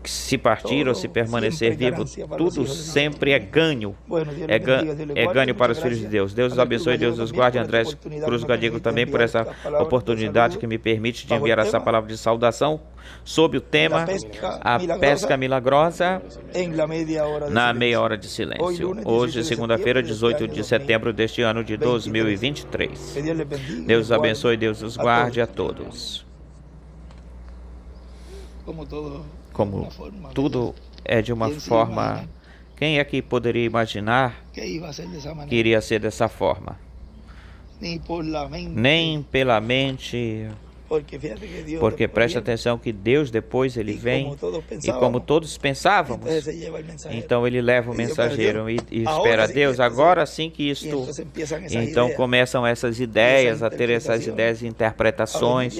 Se partir ou se permanecer vivo, tudo sempre é ganho. É ganho para os filhos de Deus. Deus os abençoe, Deus os guarde. André Cruz Gadigo também por essa oportunidade que me permite de enviar essa palavra de saudação sob o tema A Pesca Milagrosa na meia hora de silêncio. Hoje, segunda-feira, 18 de setembro deste ano de 2023. Deus os abençoe, Deus os guarde a todos. Como tudo é de uma forma, quem é que poderia imaginar que iria ser dessa forma? Nem pela mente, porque preste atenção que Deus depois ele vem e como todos pensávamos, então ele leva o mensageiro e espera Deus. Agora sim que isto, então começam essas ideias, a ter essas ideias e interpretações,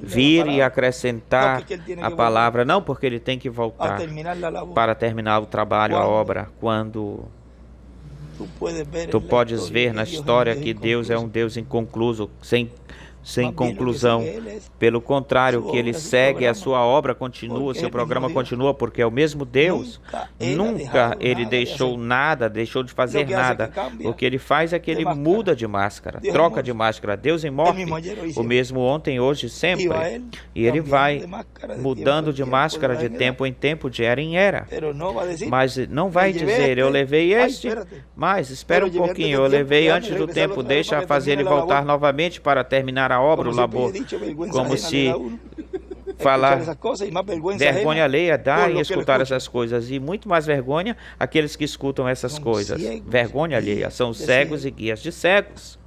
vir e acrescentar a palavra, não porque ele tem que voltar para terminar o trabalho, a obra, quando tu podes ver na história que Deus é um Deus inconcluso, sem conclusão. Pelo contrário, que ele segue, a sua obra continua, o seu programa continua, porque é o mesmo Deus. Nunca ele deixou de fazer nada. O que ele faz é que ele muda de máscara, troca de máscara. Deus imorre, o mesmo ontem, hoje, sempre. E ele vai mudando de máscara de tempo em tempo, de era em era. Mas não vai dizer, eu levei mas espera um pouquinho, eu levei antes do tempo, deixa fazer ele voltar novamente para terminar a obra, o labor, como se falar vergonha alheia dá em escutar essas coisas, e muito mais vergonha aqueles que escutam essas coisas. Vergonha alheia, são cegos e guias de cegos.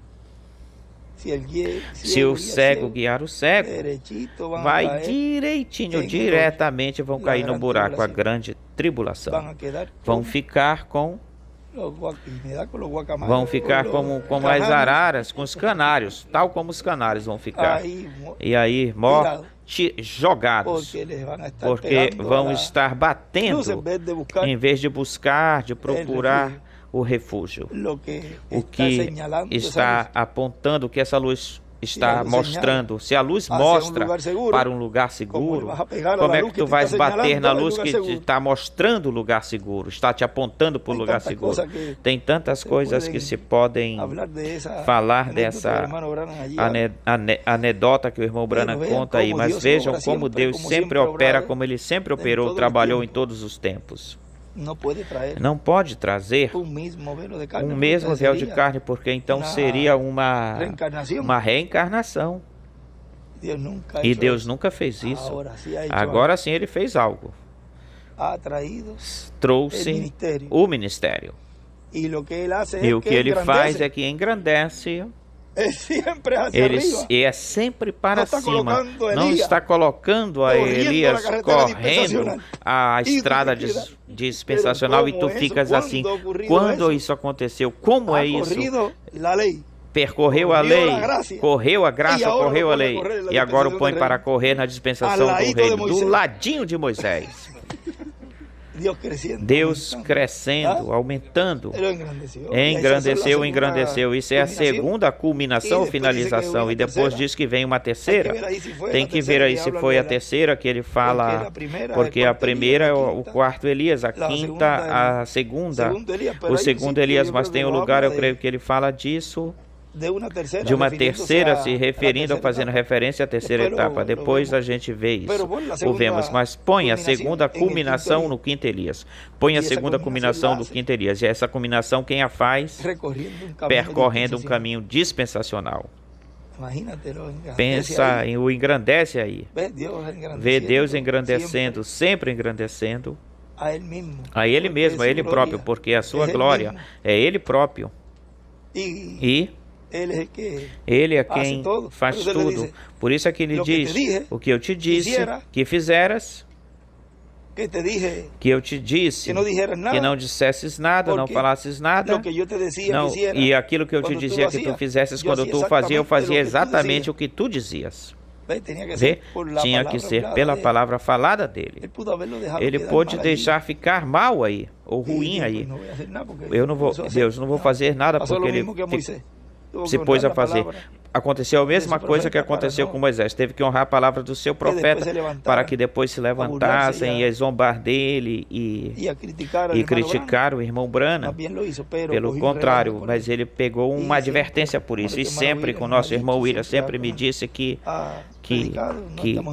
Se o cego guiar o cego, vai diretamente vão cair no buraco, a grande tribulação. Vão ficar como as araras com os canários, tal como os canários vão ficar. E aí, jogados, porque vão estar batendo, em vez de buscar, de procurar o refúgio. O que está apontando, que essa luz está mostrando, se a luz mostra para um lugar seguro, como é que tu vais bater na luz que está mostrando o lugar seguro, está te apontando para o lugar seguro? Tem tantas coisas que se podem falar dessa anedota que o irmão Branham conta aí, mas vejam como Deus sempre opera, como ele sempre operou, trabalhou em todos os tempos. Não pode trazer um mesmo véu de carne, porque então seria uma reencarnação. E Deus nunca fez isso. Agora sim ele fez algo. Trouxe o ministério. E o que ele faz é que engrandece E é sempre para cima. Não está colocando a Elias correndo a estrada dispensacional e tu ficas assim. Quando isso aconteceu? Como é isso? Percorreu a lei, correu a graça, correu a lei. E agora o põe para correr na dispensação do reino, do ladinho de Moisés. Deus crescendo, aumentando, engrandeceu. Isso é a segunda culminação, finalização. E depois diz que vem uma terceira. Tem que ver aí se foi a terceira que ele fala, porque a primeira é o quarto Elias, a quinta, a segunda, o segundo Elias, mas tem um lugar, eu creio que ele fala disso, de uma terceira, se referindo, fazendo referência à terceira etapa. Depois a gente vê isso, o vemos, mas põe a segunda culminação no quinto Elias. Põe a segunda culminação do quinto Elias. E essa culminação quem a faz? Percorrendo um caminho dispensacional. Pensa em o engrandece aí. Vê Deus engrandecendo, sempre engrandecendo. A Ele mesmo, a Ele próprio, porque a sua glória é Ele próprio. E Ele é quem faz tudo. Por isso é que ele diz, o que eu te disse, que fizeras, que eu te disse, que não dissesses nada, não falasses nada, não, e aquilo que eu te dizia que tu fizesses, quando tu fazia, eu fazia exatamente o que tu dizias. Vê? Tinha que ser pela palavra falada dele. Ele pôde deixar ficar mal aí, ou ruim aí. Eu não vou, Deus, não vou fazer nada porque ele se pôs a fazer. Aconteceu a mesma coisa que aconteceu com Moisés. Teve que honrar a palavra do seu profeta para que depois se levantassem e zombar dele e criticar o irmão Branham. Pelo contrário, mas ele pegou uma advertência por isso. E sempre com o nosso irmão William sempre me disse que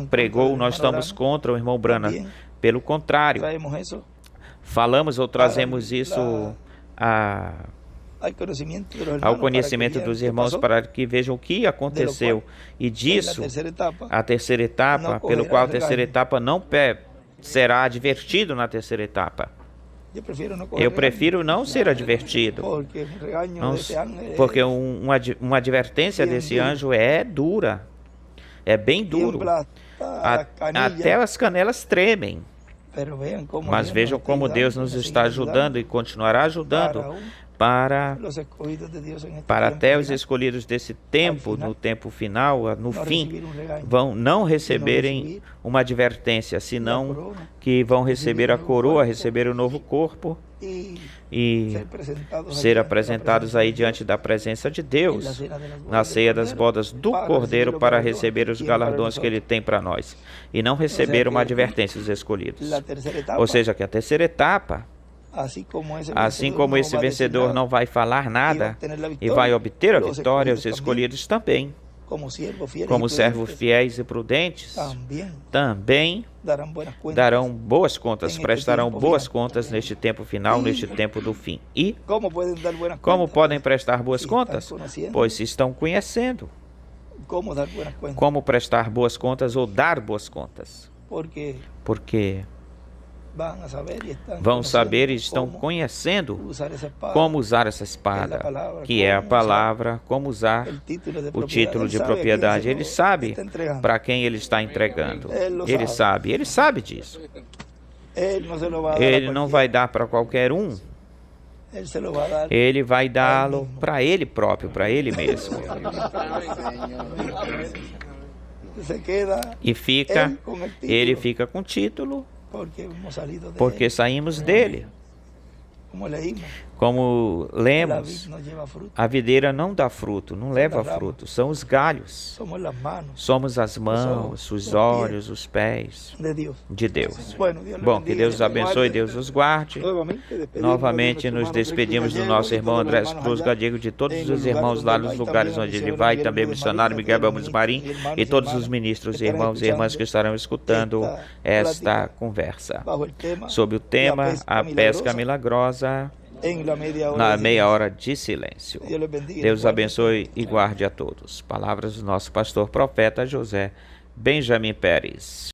pregou, nós estamos contra o irmão Branham. Pelo contrário, falamos ou trazemos isso ao conhecimento dos irmãos para que vejam o que aconteceu. E disso, a terceira etapa, pelo qual a terceira etapa não será advertido na terceira etapa. Eu prefiro não ser advertido, porque uma advertência desse anjo é dura, é bem duro, até as canelas tremem. Mas vejam como Deus nos está ajudando e continuará ajudando para até os escolhidos desse tempo, no tempo final, no fim, vão não receberem uma advertência, senão que vão receber a coroa, receber o novo corpo e ser apresentados aí diante da presença de Deus, na ceia das bodas do Cordeiro, para receber os galardões que Ele tem para nós, e não receber uma advertência dos escolhidos. Ou seja, que a terceira etapa, assim como esse vencedor não vai falar nada e vai obter a vitória, os escolhidos também, como servos fiéis e prudentes, também darão boas contas, prestarão boas contas neste tempo final, neste tempo do fim. E como podem prestar boas contas? Pois se estão conhecendo. Como prestar boas contas ou dar boas contas? Porque vão saber e estão conhecendo como usar essa espada, que é a palavra, como usar o título de propriedade. Ele sabe para quem ele está entregando. Ele sabe disso. Ele não vai dar para qualquer um. Ele vai dá-lo para ele próprio, para ele mesmo. E ele fica com título, porque saímos dele. Como lemos, a videira não dá fruto, não leva fruto, são os galhos. Somos as mãos, os olhos, os pés de Deus. Bom, que Deus os abençoe, Deus os guarde. Novamente nos despedimos do nosso irmão Andrés Cruz Gadiego, de todos os irmãos lá nos lugares onde ele vai, também o missionário Miguel Belmont Marim e todos os ministros, irmãos e irmãs que estarão escutando esta conversa sobre o tema A Pesca Milagrosa na meia hora de silêncio. Deus abençoe e guarde a todos. Palavras do nosso pastor profeta José Benjamin Pérez.